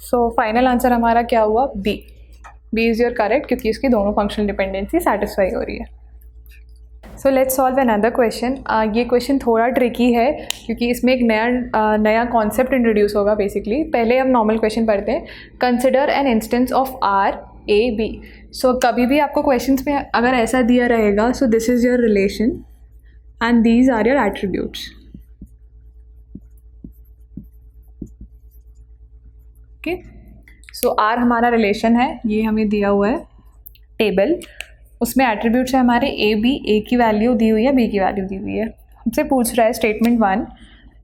So final answer हमारा क्या हुआ, B. B is your correct, क्योंकि इसकी दोनों फंक्शनल डिपेंडेंसी सेटिस्फाई हो रही है. So let's solve another question. ये क्वेश्चन थोड़ा ट्रिकी है क्योंकि इसमें एक नया कॉन्सेप्ट इंट्रोड्यूस होगा बेसिकली. पहले हम नॉर्मल क्वेश्चन पढ़ते हैं. Consider an instance of R A B. So कभी भी आपको क्वेश्चंस में अगर ऐसा दिया रहेगा, so this is your relation and these are your attributes. Okay, so R हमारा रिलेशन है, ये हमें दिया हुआ है टेबल. उसमें एट्रीब्यूट्स है हमारे ए बी. ए की वैल्यू दी हुई है, बी की वैल्यू दी हुई है. हमसे पूछ रहा है statement 1,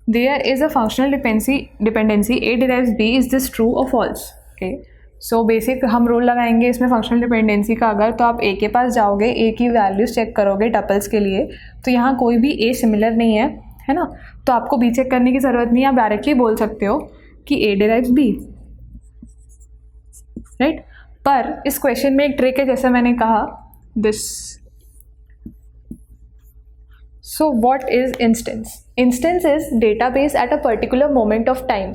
there is a functional dependency A derives B, is this true और फॉल्स. ओके, सो बेसिक हम रूल लगाएंगे इसमें फंक्शनल डिपेंडेंसी का. अगर तो आप ए के पास जाओगे, ए की वैल्यूज़ चेक करोगे टपल्स के लिए, तो यहाँ कोई भी ए सिमिलर नहीं है, है ना. तो आपको बी चेक करने की ज़रूरत नहीं है, आप डायरेक्टली बोल सकते हो कि ए डिराइव्स बी, राइट. पर इस क्वेश्चन में एक ट्रिक है, जैसे मैंने कहा, this. So what is instance. Instance is database at a particular moment of time.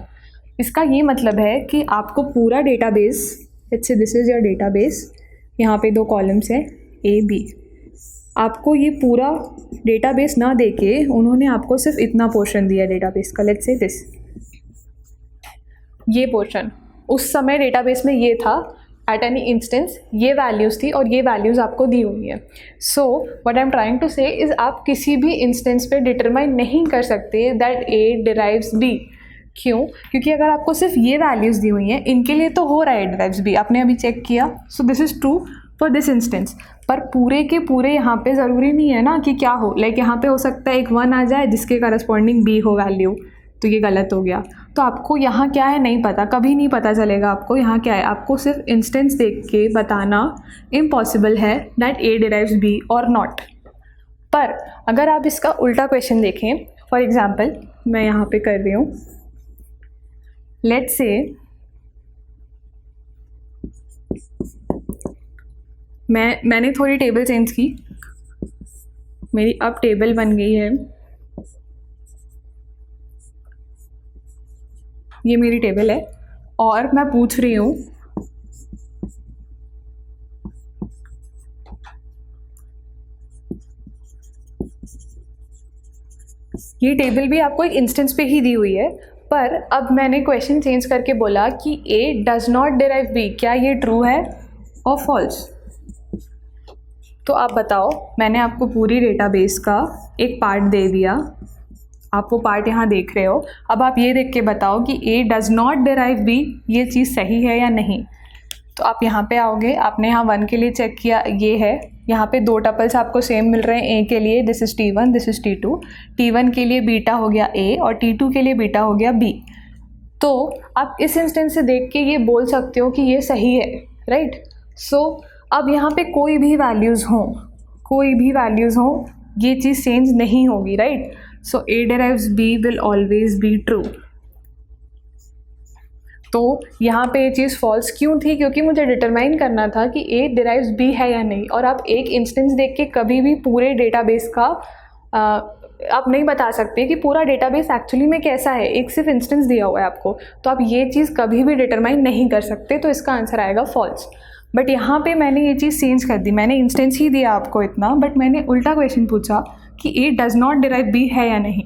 इसका ये मतलब है कि आपको पूरा database, let's say this is your database, यहाँ पे 2 कॉलम्स हैं ए बी. आपको ये पूरा डेटाबेस ना देके उन्होंने आपको सिर्फ इतना पोर्शन दिया डेटाबेस का. लेट्स से दिस, ये पोर्शन उस समय डेटाबेस में ये था. एट एनी इंस्टेंस ये वैल्यूज़ थी और ये वैल्यूज़ आपको दी हुई है. So what I am trying to say is आप किसी भी इंस्टेंस पे डिटरमाइन नहीं कर सकते दैट ए डिराइव्स बी. क्यों? क्योंकि अगर आपको सिर्फ ये वैल्यूज़ दी हुई हैं, इनके लिए तो हो रहा है ए डिराइव्स बी, आपने अभी चेक किया. सो this is true for this instance. पर पूरे के पूरे यहाँ पे ज़रूरी नहीं है ना कि क्या हो. लाइक यहाँ पे हो सकता है एक 1 आ जाए जिसके करस्पॉन्डिंग बी हो वैल्यू, तो ये गलत हो गया. तो आपको यहाँ क्या है नहीं पता, कभी नहीं पता चलेगा आपको यहाँ क्या है. आपको सिर्फ इंस्टेंस देख के बताना इम्पॉसिबल है दैट ए डिराइव्स बी और नॉट. पर अगर आप इसका उल्टा क्वेश्चन देखें, फॉर एग्जाम्पल मैं यहाँ पे कर रही हूँ, लेट्स से मैंने थोड़ी टेबल चेंज की, मेरी अब टेबल बन गई है. ये मेरी टेबल है और मैं पूछ रही हूँ ये टेबल भी आपको एक इंस्टेंस पे ही दी हुई है. पर अब मैंने क्वेश्चन चेंज करके बोला कि ए डज नॉट डिराइव बी. क्या ये ट्रू है और फॉल्स? तो आप बताओ, मैंने आपको पूरी डेटाबेस का एक पार्ट दे दिया, आप वो पार्ट यहाँ देख रहे हो. अब आप ये देख के बताओ कि ए डज नॉट डिराइव बी, ये चीज़ सही है या नहीं. तो आप यहाँ पे आओगे, आपने यहाँ 1 के लिए चेक किया, ये है. यहाँ पे 2 टपल्स आपको सेम मिल रहे हैं. ए के लिए this is T1, this is T2. T1 के लिए बीटा हो गया A और T2 के लिए बीटा हो गया B. तो आप इस इंस्टेंस से देख के ये बोल सकते हो कि ये सही है, राइट। सो अब यहाँ पे कोई भी वैल्यूज़ हों ये चीज़ चेंज नहीं होगी, right. So A derives B will always be true. तो यहाँ पे ये चीज़ फॉल्स क्यों थी? क्योंकि मुझे डिटरमाइन करना था कि A derives B है या नहीं। और आप एक इंस्टेंस देख के कभी भी पूरे डेटाबेस का आप नहीं बता सकते कि पूरा डेटाबेस एक्चुअली में कैसा है, एक सिर्फ इंस्टेंस दिया हुआ है आपको, तो आप ये चीज़ कभी भी डिटरमाइन नहीं कर सकते। तो इसका आंसर आएगा फॉल्स। बट यहाँ पे मैंने ये चीज़ चेंज कर दी, मैंने इंस्टेंस ही दिया आपको इतना, बट मैंने उल्टा क्वेश्चन पूछा कि A does not derive B है या नहीं।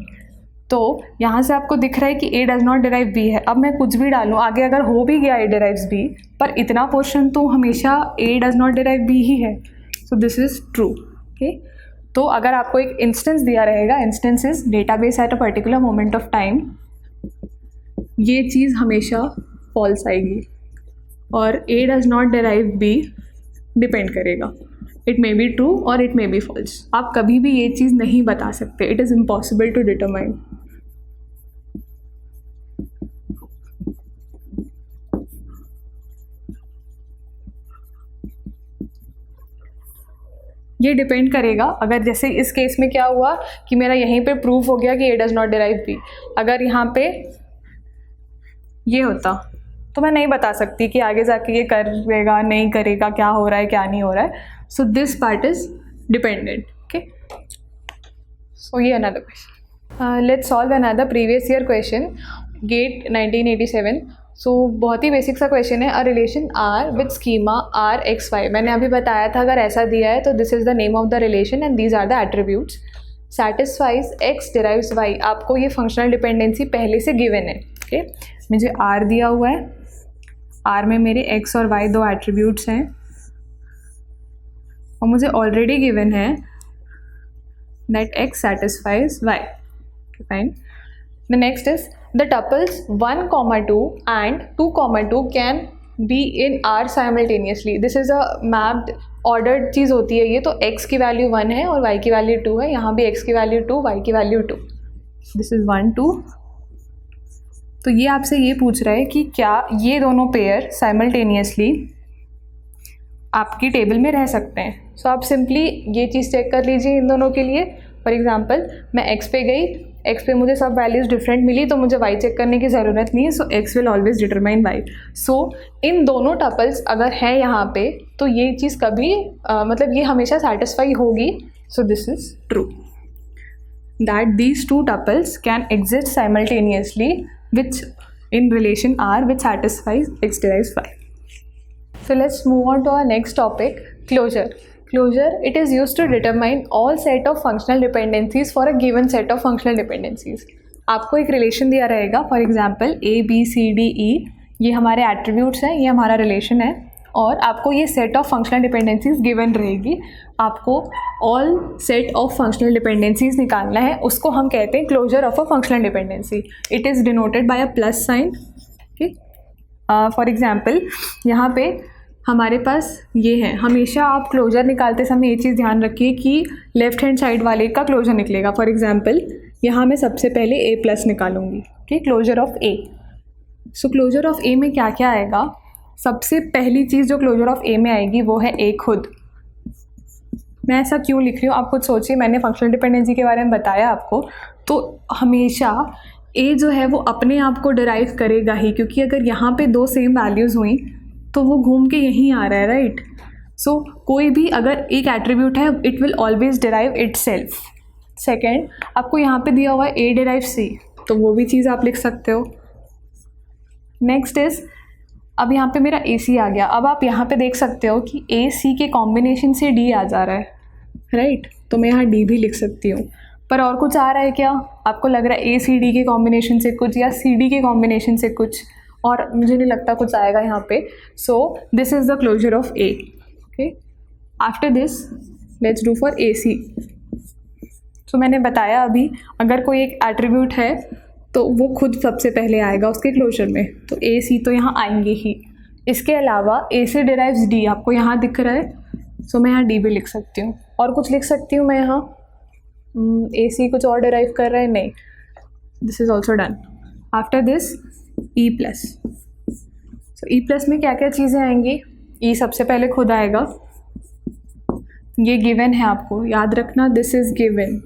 तो यहाँ से आपको दिख रहा है कि A does not derive B है। अब मैं कुछ भी डालूँ आगे, अगर हो भी गया A डिराइव्स B, पर इतना पोर्शन तो हमेशा A does not derive B ही है। So this is true. Okay, तो अगर आपको एक इंस्टेंस दिया रहेगा, instance is database at a particular moment of time, ये चीज़ हमेशा फॉल्स आएगी। और A does not derive B depend करेगा, इट मे बी ट्रू और इट मे बी फॉल्स। आप कभी भी ये चीज़ नहीं बता सकते, it is impossible to determine. ये डिपेंड करेगा, अगर जैसे इस केस में क्या हुआ कि मेरा यहीं पे प्रूफ हो गया कि A does not derive B, अगर यहाँ पे ये होता तो मैं नहीं बता सकती कि आगे जाके ये करेगा नहीं करेगा, क्या हो रहा है क्या नहीं हो रहा है। So this part is dependent. Okay, so ये another question, let's solve another previous year question, GATE 1987। सो बहुत ही बेसिक सा क्वेश्चन है। A relation R with schema R X Y, मैंने अभी बताया था अगर ऐसा दिया है तो this is the name of the relation and these are the attributes. Satisfies X derives Y, आपको ये फंक्शनल डिपेंडेंसी पहले से गिवन है। ओके, मुझे आर दिया हुआ है, आर में मेरे एक्स और वाई दो एट्रीब्यूट्स हैं और मुझे ऑलरेडी गिवन है that X satisfies Y. Fine, the next is the tuples 1, 2 and 2, 2 can be in R simultaneously. This is a mapped ordered चीज़ होती है ये, तो x की वैल्यू 1 है और y की वैल्यू 2 है, यहाँ भी x की वैल्यू 2, y की वैल्यू 2। This is 1, 2। तो ये आपसे ये पूछ रहा है कि क्या ये दोनों पेयर साइमल्टेनियसली आपकी टेबल में रह सकते हैं। सो आप सिंपली ये चीज़ चेक कर लीजिए इन दोनों के लिए। फॉर एग्जांपल मैं x पे गई, x पे मुझे सब वैल्यूज़ डिफरेंट मिली, तो मुझे y चेक करने की ज़रूरत नहीं है। सो x will always determine y। सो इन दोनों टपल्स अगर हैं यहाँ पे तो ये चीज़ कभी मतलब ये हमेशा सेटिस्फाई होगी। सो this is true that these two tuples can exist simultaneously which in relation R which satisfies x derives y. So let's move on to our next topic, closure. Closure, it is used to determine all set of functional dependencies for a given set of functional dependencies. आपको एक रिलेशन दिया रहेगा, for example A B C D E, ये हमारे एट्रीब्यूट्स हैं, ये हमारा रिलेशन है और आपको ये set of functional dependencies given रहेगी। आपको all set of functional dependencies निकालना है, उसको हम कहते हैं closure of a functional dependency. It is denoted by a plus sign. Okay, for example यहाँ पे हमारे पास ये है, हमेशा आप क्लोजर निकालते समय ये चीज़ ध्यान रखिए कि लेफ्ट हैंड साइड वाले का क्लोजर निकलेगा। फॉर एग्जाम्पल यहाँ मैं सबसे पहले A प्लस निकालूंगी। Okay, closure of A। So closure of A में क्या क्या आएगा? सबसे पहली चीज़ जो क्लोजर ऑफ A में आएगी वो है A खुद। मैं ऐसा क्यों लिख रही हूँ आप कुछ सोचिए, मैंने फंक्शनल डिपेंडेंसी के बारे में बताया आपको। तो हमेशा A जो है वो अपने आप को डिराइव करेगा ही, क्योंकि अगर यहाँ पे दो सेम वैल्यूज़ हुई तो वो घूम के यहीं आ रहा है, राइट। सो कोई भी अगर एक एट्रीब्यूट है it will always derive it self. Second, आपको यहाँ पे दिया हुआ है A डिराइव C, तो वो भी चीज़ आप लिख सकते हो। नेक्स्ट इज़, अब यहाँ पे मेरा AC आ गया। अब आप यहाँ पे देख सकते हो कि AC के कॉम्बिनेशन से D आ जा रहा है, राइट। तो मैं यहाँ D भी लिख सकती हूँ। पर और कुछ आ रहा है क्या? आपको लग रहा है ACD के कॉम्बिनेशन से कुछ या CD के कॉम्बिनेशन से कुछ, और मुझे नहीं लगता कुछ आएगा यहाँ पे। So this is the closure of A। Okay, after this let's do for AC। सो मैंने बताया अभी, अगर कोई एक एट्रीब्यूट है तो वो खुद सबसे पहले आएगा उसके क्लोजर में, तो AC तो यहाँ आएंगे ही। इसके अलावा AC डिराइव्स D, आपको यहाँ दिख रहा है, सो मैं यहाँ D भी लिख सकती हूँ। और कुछ लिख सकती हूँ मैं यहाँ, AC कुछ और डिराइव कर रहा है, नहीं, this is also done. After this E plus. So E plus में क्या क्या चीज़ें आएंगी? ई सबसे पहले खुद आएगा, ये गिवन है आपको याद रखना, दिस इज़ गिवन,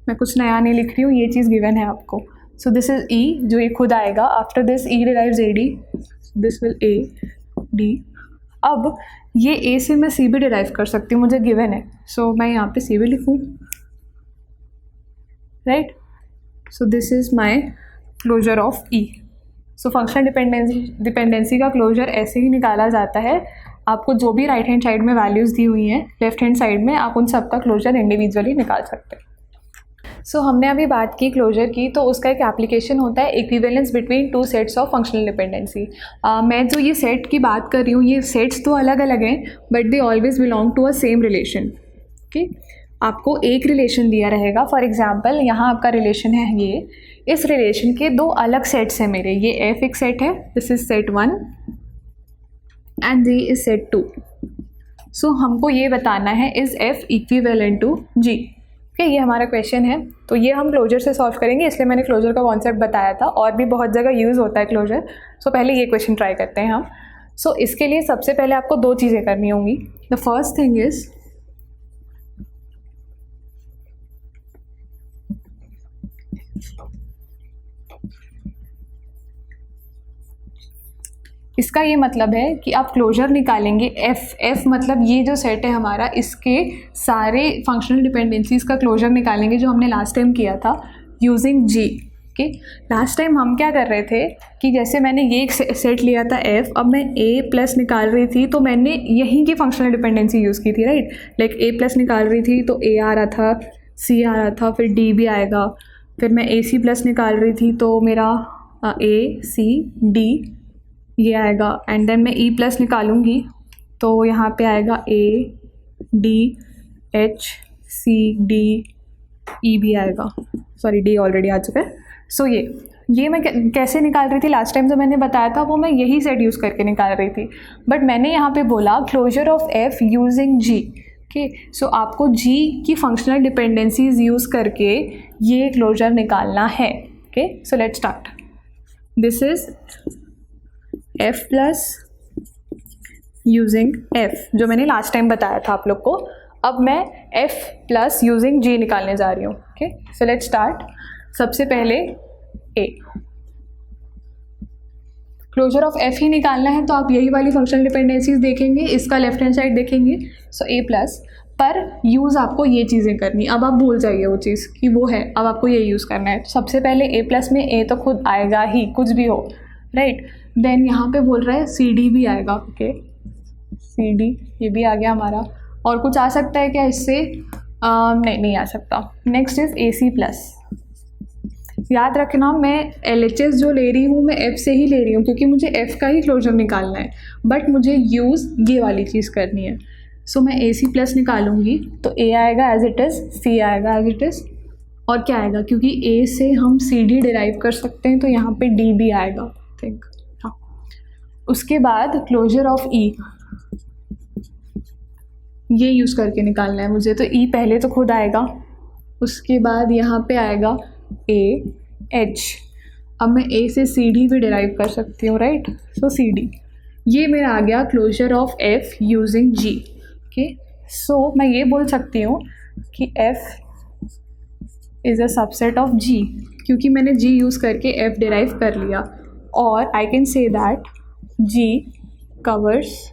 मैं कुछ नया नहीं लिख रही हूँ, ये चीज़ गिवन है आपको। सो दिस इज़ ई, जो ये खुद आएगा। After this E derives A D, this will A D. अब ये ए से मैं सी भी डिराइव कर सकती हूँ, मुझे गिवन है, सो मैं यहाँ पे सी भी लिखूँ, right. So this is my closure of E. So functional dependency का क्लोजर ऐसे ही निकाला जाता है। आपको जो भी राइट हैंड साइड में वैल्यूज़ दी हुई हैं, लेफ्ट हैंड साइड में आप उन सब का क्लोजर इंडिविजुअली निकाल सकते हैं। सो हमने अभी बात की क्लोजर की, तो उसका एक एप्लीकेशन होता है equivalence between two sets of functional dependency. मैं जो ये सेट की बात कर रही हूँ, ये सेट्स तो अलग अलग हैं but they always belong to a same relation. Okay, आपको एक रिलेशन दिया रहेगा। फॉर एग्जांपल यहाँ आपका रिलेशन है ये, इस रिलेशन के दो अलग सेट्स हैं मेरे। ये एफ एक सेट है, this is set 1 and G is set 2। So हमको ये बताना है is F equivalent to G. Okay, ये हमारा क्वेश्चन है। तो ये हम क्लोजर से सॉल्व करेंगे, इसलिए मैंने क्लोजर का कॉन्सेप्ट बताया था, और भी बहुत जगह यूज़ होता है क्लोजर। सो पहले ये क्वेश्चन ट्राई करते हैं हम। सो इसके लिए सबसे पहले आपको दो चीज़ें करनी होंगी। द फर्स्ट थिंग इज़ इसका ये मतलब है कि आप क्लोजर निकालेंगे एफ मतलब ये जो सेट है हमारा, इसके सारे फंक्शनल डिपेंडेंसीज का क्लोजर निकालेंगे जो हमने लास्ट टाइम किया था using G. Okay, last time हम क्या कर रहे थे कि जैसे मैंने ये एक सेट लिया था एफ, अब मैं ए प्लस निकाल रही थी तो मैंने यहीं की फंक्शनल डिपेंडेंसी यूज़ की थी, राइट। लाइक ए प्लस निकाल रही थी तो ए आ रहा था, सी आ रहा था, फिर डी भी आएगा। फिर मैं ए सी प्लस निकाल रही थी तो मेरा ए सी डी ये आएगा। एंड देन मैं ई प्लस निकालूंगी तो यहाँ पे आएगा A D H C D E भी आएगा। सॉरी, डी ऑलरेडी आ चुका है। सो ये मैं कैसे निकाल रही थी लास्ट टाइम जो मैंने बताया था, वो मैं यही सेट यूज़ करके निकाल रही थी। बट मैंने यहाँ पे बोला closure of F using G. Okay, so आपको जी की फंक्शनल डिपेंडेंसीज यूज़ करके ये क्लोजर निकालना है। Okay, so let's start. This is F plus using F, जो मैंने लास्ट टाइम बताया था आप लोग को। अब मैं एफ प्लस यूजिंग जी निकालने जा रही हूँ। Okay, so let's start. सबसे पहले ए, क्लोजर ऑफ एफ ही निकालना है तो आप यही वाली फंक्शनल डिपेंडेंसीज देखेंगे, इसका लेफ्ट हैंड साइड देखेंगे। सो ए प्लस पर यूज़ आपको ये चीज़ें करनी, अब आप भूल जाइए वो चीज़ कि वो है, अब आपको ये यूज़ करना है। सबसे पहले ए प्लस में ए तो खुद आएगा ही, कुछ भी हो, राइट। देन यहाँ पे बोल रहा है सी डी भी आएगा। ओके, सी डी ये भी आ गया हमारा। और कुछ आ सकता है क्या इससे? नहीं आ सकता। Next is A C plus. याद रखना, मैं एल एच एस जो ले रही हूँ मैं एफ़ से ही ले रही हूँ क्योंकि मुझे एफ़ का ही क्लोजर निकालना है, बट मुझे यूज़ ये वाली चीज़ करनी है। सो मैं ए सी प्लस निकालूंगी तो ए आएगा एज इट इज़, सी आएगा एज इट इज़, और क्या आएगा, क्योंकि ए से हम सी डी डिराइव कर सकते हैं तो यहाँ पे डी भी आएगा, थिंक। हाँ, उसके बाद क्लोजर ऑफ ई, ये यूज़ करके निकालना है मुझे, तो ई पहले तो खुद आएगा, उसके बाद यहाँ पे आएगा ए एच। अब मैं ए से सी डी भी डिराइव कर सकती हूँ, राइट। सो सी डी ये मेरा आ गया closure of F using G. Okay, so मैं ये बोल सकती हूँ कि F is a subset of G, क्योंकि मैंने जी यूज़ करके एफ डिराइव कर लिया। और I can say that G covers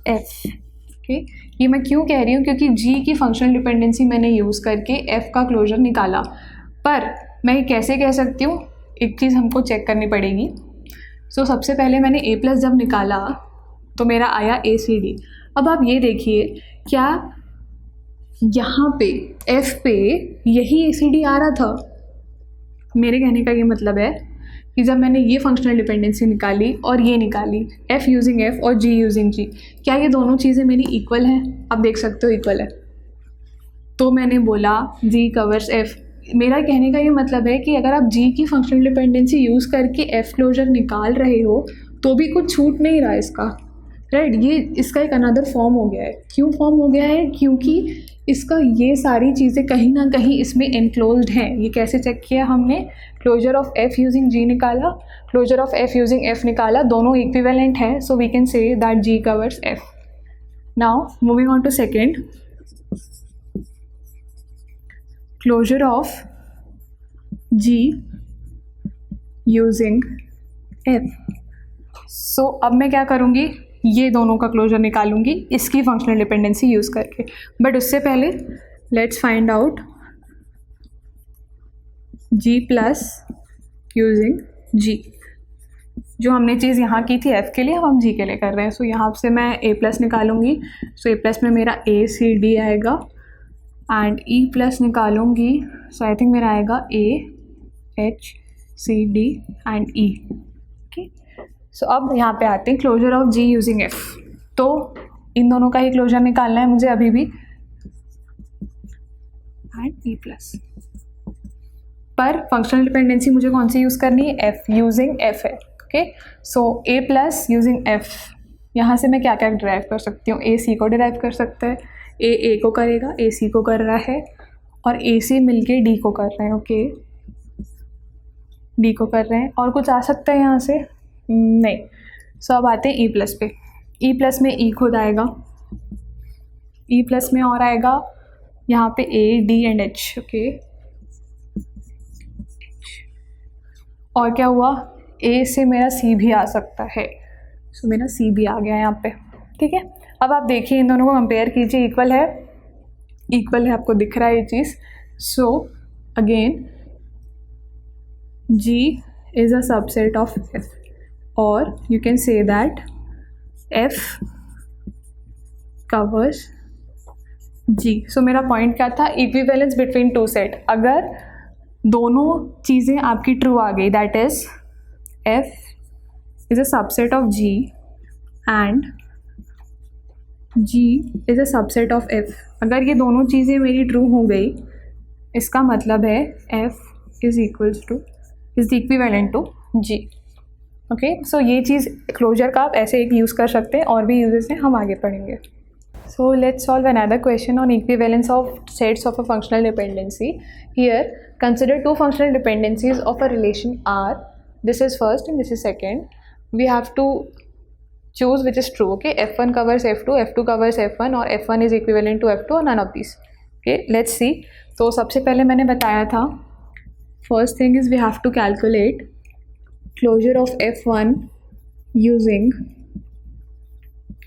F. Okay, ये मैं क्यों कह रही हूँ, क्योंकि जी की फंक्शनल डिपेंडेंसी मैंने यूज़ करके एफ़ का क्लोजर निकाला। पर मैं ये कैसे कह सकती हूँ, एक चीज़ हमको चेक करनी पड़ेगी। सो सबसे पहले मैंने ए प्लस जब निकाला तो मेरा आया ए सी डी। अब आप ये देखिए, क्या यहाँ पे एफ़ पे यही ए सी डी आ रहा था? मेरे कहने का ये मतलब है कि जब मैंने ये फंक्शनल डिपेंडेंसी निकाली और ये निकाली, एफ़ यूजिंग एफ़ और जी यूजिंग जी, क्या ये दोनों चीज़ें मेरी इक्वल हैं? आप देख सकते हो इक्वल है, तो मैंने बोला जी कवर्स एफ़। मेरा कहने का ये मतलब है कि अगर आप जी की फंक्शनल डिपेंडेंसी यूज़ करके एफ़ क्लोजर निकाल रहे हो तो भी कुछ छूट नहीं रहा इसका, राइट। ये इसका एक अनदर फॉर्म हो गया है। क्यों फॉर्म हो गया है? क्योंकि इसका ये सारी चीज़ें कहीं ना कहीं इसमें एनक्लोज्ड हैं। ये कैसे चेक किया हमने? Closure of F using G निकाला, closure of F using F निकाला, दोनों इक्विवेलेंट है, so we can say that G covers F. Now moving on to second, closure of G using F. So अब मैं क्या करूँगी? ये दोनों का क्लोजर निकालूंगी इसकी फंक्शनल डिपेंडेंसी यूज़ करके। बट उससे पहले let's find out G plus using G. जो हमने चीज़ यहाँ की थी एफ़ के लिए, अब हम जी के लिए कर रहे हैं। सो यहाँ से मैं ए प्लस निकालूंगी। सो ए प्लस में मेरा ए सी डी आएगा एंड ई प्लस निकालूंगी। सो आई थिंक मेरा आएगा A H C D and E. Okay, so अब यहाँ पे आते हैं closure of G using F. तो इन दोनों का ही क्लोजर निकालना है मुझे अभी भी, एंड ई प्लस। पर फंक्शनल डिपेंडेंसी मुझे कौन सी यूज़ करनी है? एफ यूजिंग एफ है। ओके, सो ए प्लस यूजिंग एफ, यहाँ से मैं क्या क्या डिराइव कर सकती हूँ? ए सी को डिराइव कर सकते हैं, ए को करेगा, ए सी को कर रहा है, और ए सी मिलके डी को कर रहे हैं। ओके, डी को कर रहे हैं। और कुछ आ सकता है यहाँ से? नहीं। सो अब आते हैं ई प्लस पे। ई प्लस में ई खुद आएगा, ई प्लस में और आएगा यहाँ पे A D and H. Okay, और क्या हुआ? ए से मेरा सी भी आ सकता है। सो मेरा सी भी आ गया यहाँ पे। ठीक है, अब आप देखिए इन दोनों को कंपेयर कीजिए। इक्वल है, इक्वल है, आपको दिख रहा है ये चीज़। So again G is a subset of F, or you can say that F covers G। So मेरा पॉइंट क्या था? Equivalence between two set. अगर दोनों चीज़ें आपकी ट्रू आ गई, that is F is a subset of G and G is a subset of F। अगर ये दोनों चीज़ें मेरी ट्रू हो गई, इसका मतलब है F is equals to is equivalent to G। Okay, so ये चीज़ क्लोजर का आप ऐसे एक यूज़ कर सकते हैं, और भी यूजेस हैं, हम आगे पढ़ेंगे। So let's solve another question on equivalence of sets of a functional dependency. Here consider two functional dependencies of a relation R. This is first and this is second. We have to choose which is true. Okay, F1 covers F2, F2 covers F1, और F1 is equivalent to F2 और none of these। Okay, let's see. तो सबसे पहले मैंने बताया था, first thing is we have to calculate closure of F1 using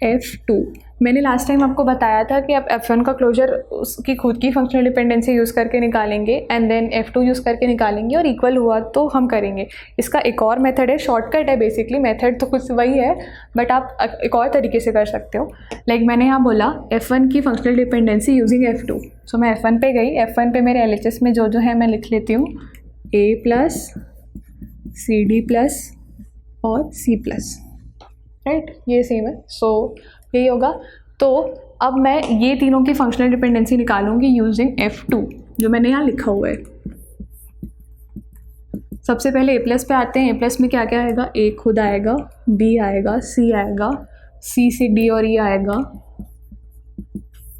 F2। मैंने लास्ट टाइम आपको बताया था कि आप F1 का क्लोजर उसकी खुद की फंक्शनल डिपेंडेंसी यूज़ करके निकालेंगे एंड देन F2 यूज़ करके निकालेंगे, और इक्वल हुआ तो हम करेंगे। इसका एक और मेथड है, शॉर्टकट है बेसिकली, मेथड तो कुछ वही है बट आप एक और तरीके से कर सकते हो। लाइक मैंने यहाँ बोला F1 की फंक्शनल डिपेंडेंसी यूजिंग F2। सो मैं F1 पे गई, F1 पे मेरे LHS में जो है मैं लिख लेती हूँ A plus C D plus और सी प्लस, राइट, ये सेम है। सो यही होगा। तो अब मैं ये तीनों की फंक्शनल डिपेंडेंसी निकालूंगी यूजिंग F2, जो मैंने यहाँ लिखा हुआ है। सबसे पहले ए प्लस पे आते हैं। ए प्लस में क्या क्या आएगा? ए खुद आएगा, बी आएगा, सी आएगा, सी से डी और ई आएगा,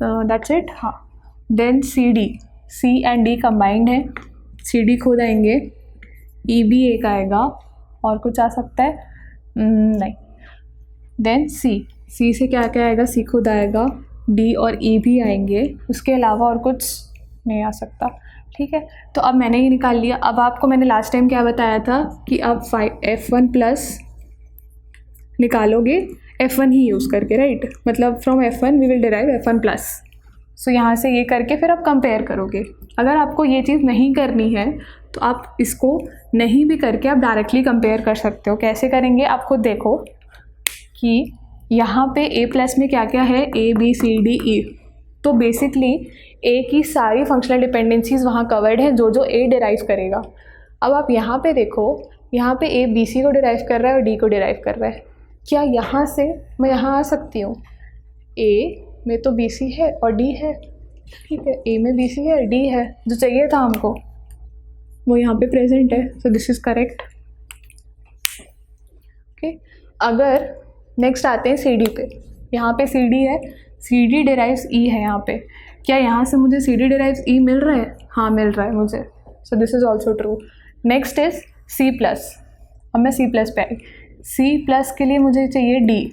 दैट्स इट। हाँ, then C D, C and D combined है, सी डी खुद आएंगे, ई भी एक आएगा, और कुछ आ सकता है? नहीं। देन सी से क्या क्या आएगा? सी खुद आएगा, डी और ई भी आएंगे, उसके अलावा और कुछ नहीं आ सकता। ठीक है, तो अब मैंने ये निकाल लिया। अब आपको मैंने लास्ट टाइम क्या बताया था कि आप F1 प्लस निकालोगे F1 ही यूज़ करके, राइट, मतलब from F1 we will derive F1 plus. So यहाँ से ये करके फिर आप कंपेयर करोगे। अगर आपको ये चीज़ नहीं करनी है तो आप इसको नहीं भी करके आप डायरेक्टली कंपेयर कर सकते हो। कैसे करेंगे आप खुद देखो कि यहाँ पे ए प्लस में क्या क्या है? A B C D E. तो बेसिकली ए की सारी फंक्शनल डिपेंडेंसीज वहाँ कवर्ड हैं, जो ए डिराइव करेगा। अब आप यहाँ पे देखो, यहाँ पे ए बी सी को डिराइव कर रहा है और डी को डिराइव कर रहा है। क्या यहाँ से मैं यहाँ आ सकती हूँ? ए में तो बी सी है और डी है, ठीक है, ए में बी सी है, डी है, जो चाहिए था हमको वो यहाँ पे प्रेजेंट है। So this is correct. Okay, अगर नेक्स्ट आते हैं सी डी पे। यहाँ पे सी डी है, सी डी डिराइव्स ई है यहाँ पे। क्या यहाँ से मुझे सी डी डिराइव्स ई मिल रहा है? हाँ मिल रहा है मुझे, so this is also true. Next is C plus. अब मैं सी प्लस पे आई। सी प्लस के लिए मुझे चाहिए डी,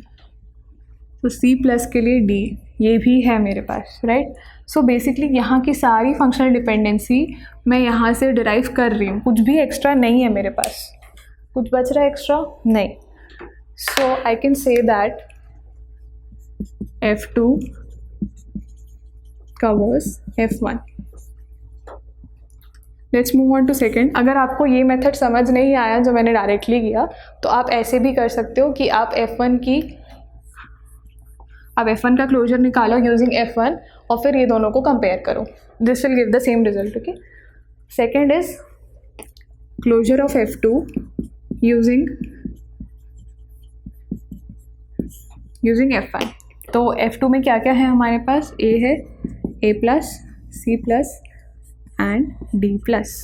तो सी प्लस के लिए डी ये भी है मेरे पास, राइट। सो बेसिकली यहाँ की सारी फंक्शनल डिपेंडेंसी मैं यहाँ से डिराइव कर रही हूँ, कुछ भी एक्स्ट्रा नहीं है मेरे पास। कुछ बच रहा है एक्स्ट्रा? नहीं। So I can say that F2 covers F1. Let's move on to second. अगर आपको ये मेथड समझ नहीं आया जो मैंने डायरेक्टली किया, तो आप ऐसे भी कर सकते हो कि आप F1 का क्लोजर निकालो यूजिंग F1 और फिर ये दोनों को कंपेयर करो। This will give the same result. Okay, second is closure of F2 using F1। तो F2 में क्या क्या है हमारे पास? A है, A plus, C plus and D plus.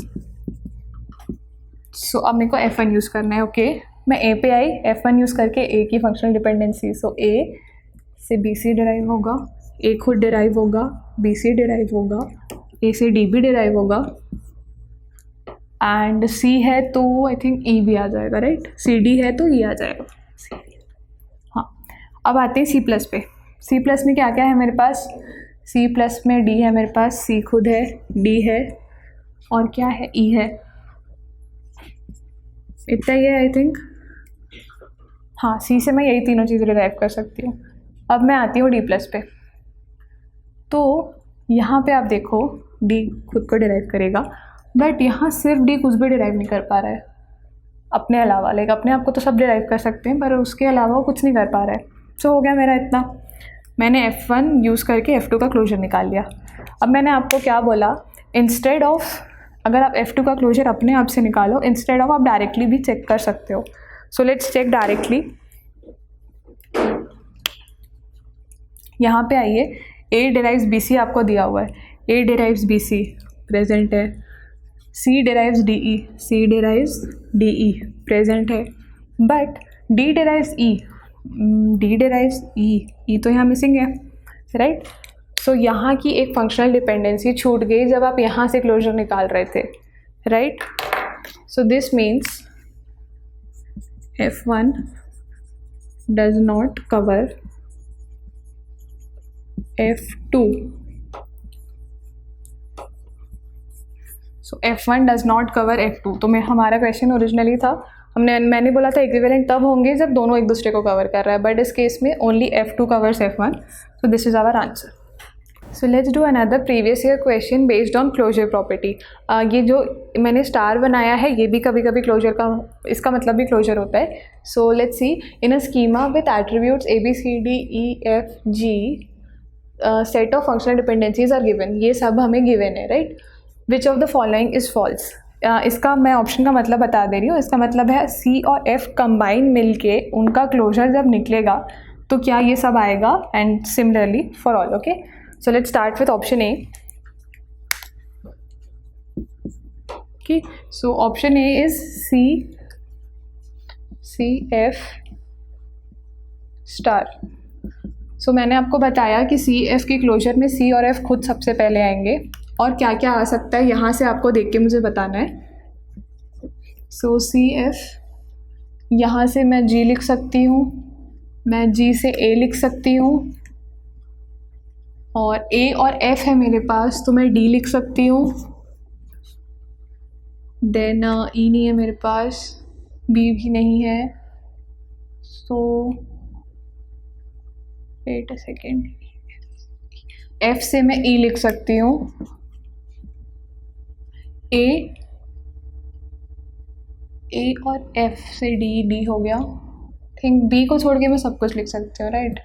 So अब मेरे को F1 यूज़ करना है। ओके, मैं A पे आई, F1 यूज़ करके A की फंक्शनल डिपेंडेंसी। सो A से BC डिराइव होगा, A खुद डिराइव होगा, BC डिराइव होगा, A से D भी डिराइव होगा एंड C है तो आई थिंक E भी आ जाएगा, राइट। CD है तो E आ जाएगा। हाँ, अब आते हैं C प्लस पे। C प्लस में क्या क्या है मेरे पास? C प्लस में D है मेरे पास, C खुद है, D है और क्या है? E है। इतना ही है आई थिंक। हाँ, C से मैं यही तीनों चीज़ें डिराइव कर सकती हूँ। अब मैं आती हूँ D प्लस पे। तो यहाँ पे आप देखो D खुद को डिराइव करेगा, बट यहाँ सिर्फ D कुछ भी डिराइव नहीं कर पा रहा है अपने अलावा। लाइक अपने आप को तो सब डिराइव कर सकते हैं, पर उसके अलावा वो कुछ नहीं कर पा रहा है। सो हो गया मेरा इतना। मैंने F1 यूज़ करके F2 का क्लोजर निकाल लिया। अब मैंने आपको क्या बोला? इंस्टेड ऑफ, अगर आप F2 का क्लोजर अपने आप से निकालो, इंस्टेड ऑफ आप डायरेक्टली भी चेक कर सकते हो। So let's check directly. यहाँ पे आइए, A डिराइव्स BC आपको दिया हुआ है, A डिराइव्स BC प्रेजेंट है, C derives DE, C derives DE present है, but D derives E, D derives E तो यहाँ मिसिंग है, राइट। सो यहाँ की एक फंक्शनल डिपेंडेंसी छूट गई जब आप यहाँ से क्लोजर निकाल रहे थे, right. So this means F1 does not cover F2। So F1 does not cover F2। तो मैं, हमारा क्वेश्चन ओरिजिनली था, मैंने बोला था इक्विवेलेंट तब होंगे जब दोनों एक दूसरे को कवर कर रहा है, बट इस केस में only F2 covers F1। So this is our answer. So let's do another previous year question based on closure property. ये जो मैंने स्टार बनाया है ये भी कभी कभी क्लोजर का, इसका मतलब भी क्लोजर होता है। So let's see, in a schema with attributes ABCDEFG set of functional dependencies are given. ये सब हमें गिवन है, right. Which of the following is false. इसका मैं ऑप्शन का मतलब बता दे रही हूँ। इसका मतलब है C और F कंबाइन मिलके उनका क्लोजर जब निकलेगा तो क्या ये सब आएगा, and similarly for all. Okay, so let's start with option A। Okay, so option A is CF star. So मैंने आपको बताया कि CF के क्लोजर में C और F खुद सबसे पहले आएंगे, और क्या क्या आ सकता है यहाँ से आपको देख के मुझे बताना है। सो CF, यहाँ से मैं G लिख सकती हूँ, मैं G से A लिख सकती हूँ, और A और F है मेरे पास तो मैं D लिख सकती हूँ। देन E नहीं है मेरे पास, B भी नहीं है, सो वेट अ सेकेंड, F से मैं E लिख सकती हूँ, A और F से D हो गया। थिंक B को छोड़ के मैं सब कुछ लिख सकती हूँ, राइट।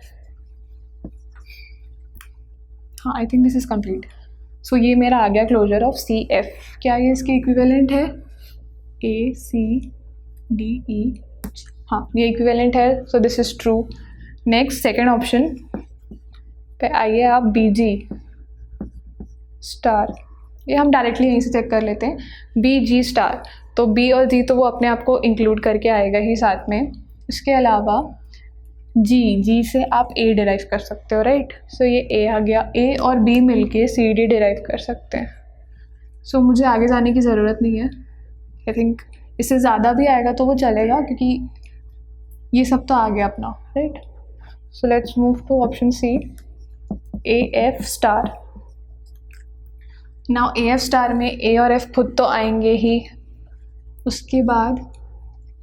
हाँ, I think this is complete. So ये मेरा आ गया क्लोजर ऑफ CF। क्या ये इसके इक्विवेलेंट है? ACDE, हाँ ये इक्विवेलेंट है, so this is true. Next second option पे आइए आप, BG स्टार। ये हम डायरेक्टली यहीं से चेक कर लेते हैं, BG स्टार। तो B और G तो वो अपने आप को इंक्लूड करके आएगा ही साथ में। इसके अलावा जी से आप ए डिराइव कर सकते हो, राइट। सो ये ए आ गया, ए और बी मिलके सी डी डिराइव कर सकते हैं। सो मुझे आगे जाने की ज़रूरत नहीं है। आई थिंक इससे ज़्यादा भी आएगा तो वो चलेगा, क्योंकि ये सब तो आ गया अपना, right. So let's move to option C, A F star. Now A F star में ए और एफ खुद तो आएंगे ही, उसके बाद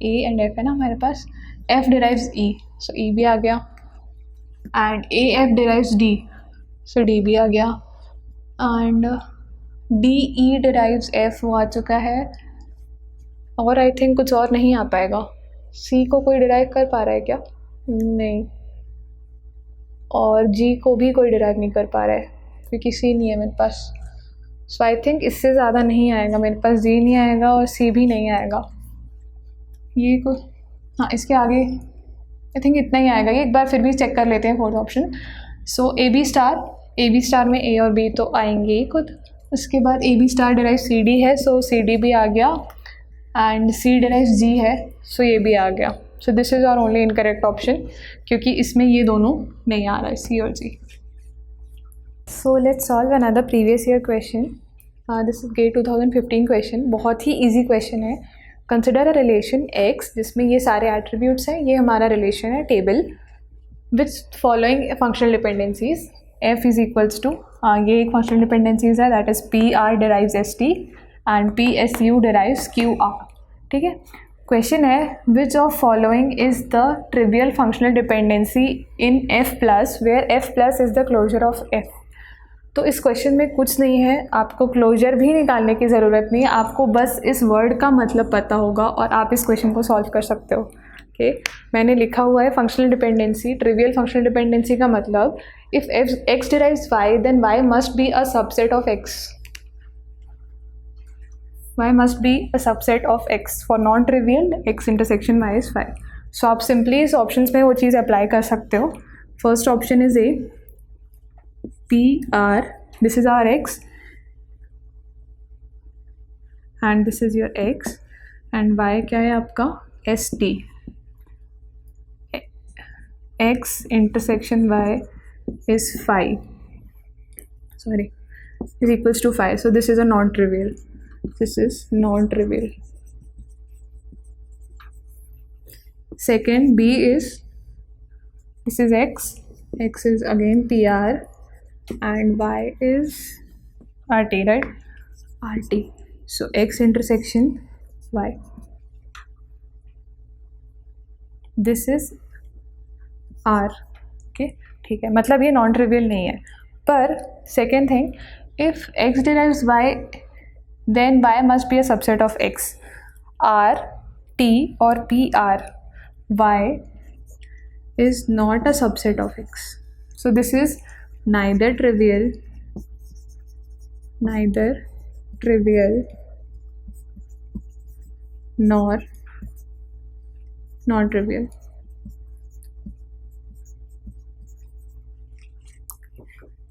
ए एंड एफ है ना हमारे पास, एफ डिराइव्स ई, सो ई भी आ गया, and A F derives D, so D भी आ गया, and D E derives F, वो आ चुका है। और आई थिंक कुछ और नहीं आ पाएगा। सी को कोई डिराइव कर पा रहा है क्या? नहीं। और जी को भी कोई डिराइव नहीं कर पा रहा है, क्योंकि सी नहीं है मेरे पास। सो आई थिंक इससे ज़्यादा नहीं आएगा मेरे पास, जी नहीं आएगा और सी भी नहीं आएगा। ये कुछ, हाँ इसके आगे आई थिंक इतना ही आएगा। ये एक बार फिर भी चेक कर लेते हैं fourth option. So A B star में ए और बी तो आएंगे ही खुद। उसके बाद A B star derive C D है, सो सी डी भी आ गया, एंड सी डिराइव जी है, सो ये भी आ गया। So this is our only incorrect option, क्योंकि इसमें ये दोनों नहीं आ रहा है, सी और G. So let's solve another previous year question. This is GATE 2015 question, बहुत ही ईजी क्वेश्चन है। कंसिडर अ रिलेशन एक्स, जिसमें ये सारे एट्रीब्यूट्स हैं, ये हमारा रिलेशन है table, which following functional dependencies F is equals to, ये एक फंक्शनल डिपेंडेंसीज है, that is P R derives S T and P S U derives Q R. ठीक है, क्वेश्चन है which of following is the trivial functional dependency in F plus where F plus is the closure of F. तो इस क्वेश्चन में कुछ नहीं है, आपको क्लोजर भी निकालने की ज़रूरत नहीं है, आपको बस इस वर्ड का मतलब पता होगा और आप इस क्वेश्चन को सॉल्व कर सकते हो। ओके, मैंने लिखा हुआ है functional dependency, trivial functional dependency का मतलब if X derives Y then Y must be a subset of X, y must be a subset of x. For non-trivial x intersection y is 5. So आप सिंपली इस ऑप्शंस में वो चीज़ अप्लाई कर सकते हो। First option is A, P R, this is R x and this is your x, and y क्या है आपका S T, x intersection y is 5, sorry, is equals to 5. So this is a non-trivial. This is non-trivial. Second, B is, this is x is again PR and y is RT, right? RT. So x intersection y. This is R. Okay, ठीक है, मतलब ये नॉन ट्रिवियल नहीं है। पर second thing, if x derives y then y must be a subset of x. R, T or PR, y is not a subset of x. So this is neither trivial nor non-trivial.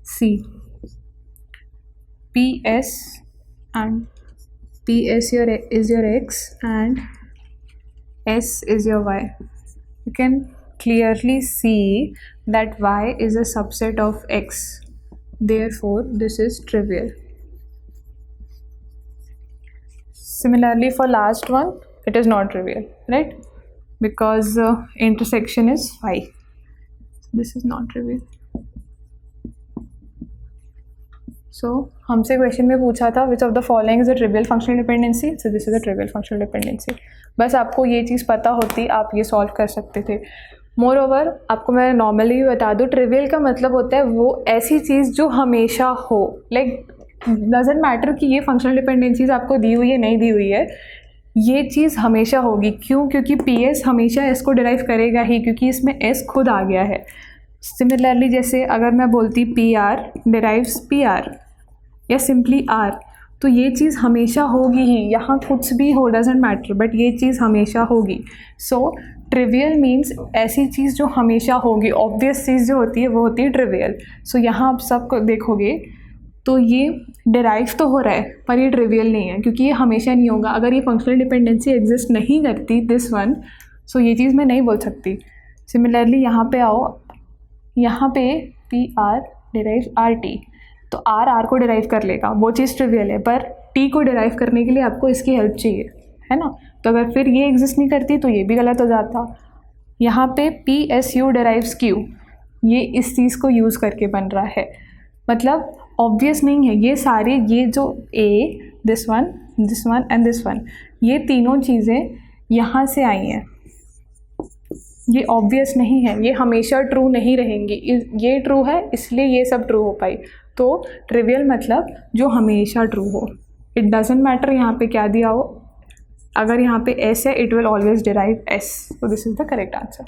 C, PS and PS is your x and S is your y. You can clearly see that y is a subset of x. Therefore, this is trivial. Similarly, for last one, it is not trivial, right? Because intersection is 5. This is not trivial. So हमसे क्वेश्चन में पूछा था विच of the following is a trivial functional dependency, so this is a trivial functional dependency. बस आपको ये चीज़ पता होती आप ये सॉल्व कर सकते थे। मोर ओवर आपको मैं नॉर्मली भी बता दूँ, ट्रिवियल का मतलब होता है वो ऐसी चीज़ जो हमेशा हो, लाइक डजेंट मैटर कि ये फंक्शनल डिपेंडेंसीज आपको दी हुई है नहीं दी हुई है, ये चीज़ हमेशा होगी। क्यों? क्योंकि पी एस हमेशा एस को डिराइव करेगा ही, क्योंकि इसमें एस खुद आ गया है। सिमिलरली जैसे अगर मैं बोलती P R derives P R या सिंपली आर, तो ये चीज़ हमेशा होगी ही, यहाँ कुछ भी हो डजेंट मैटर, बट ये चीज़ हमेशा होगी। सो ट्रिवियल मीन्स ऐसी चीज़ जो हमेशा होगी, ऑब्वियस चीज़ जो होती है वो होती है ट्रिवियल। सो यहाँ आप सबको देखोगे तो ये डिराइव तो हो रहा है पर ये ट्रिवियल नहीं है, क्योंकि ये हमेशा नहीं होगा। अगर ये फंक्शनल डिपेंडेंसी एग्जिस्ट नहीं करती दिस वन, सो ये चीज़ मैं नहीं बोल सकती। सिमिलरली यहाँ पे आओ, यहाँ पे P R derive R T, तो आर को डिराइव कर लेगा, वो चीज़ ट्रिवियल है, पर टी को डिराइव करने के लिए आपको इसकी हेल्प चाहिए, है ना। तो अगर फिर ये एग्जिस्ट नहीं करती तो ये भी गलत हो जाता। यहाँ पे P S U derives Q, ये इस चीज़ को यूज़ करके बन रहा है, मतलब ऑब्वियस नहीं है। ये सारे, ये जो uh, this one and this one, ये तीनों चीज़ें यहाँ से आई हैं, ये ऑब्वियस नहीं है, ये हमेशा ट्रू नहीं रहेंगी। ये ट्रू है इसलिए ये सब ट्रू हो पाई। तो ट्रिवियल मतलब जो हमेशा ट्रू हो, इट डजेंट मैटर यहाँ पे क्या दिया हो, अगर यहाँ पे एस है it will always derive S. तो this is the correct answer.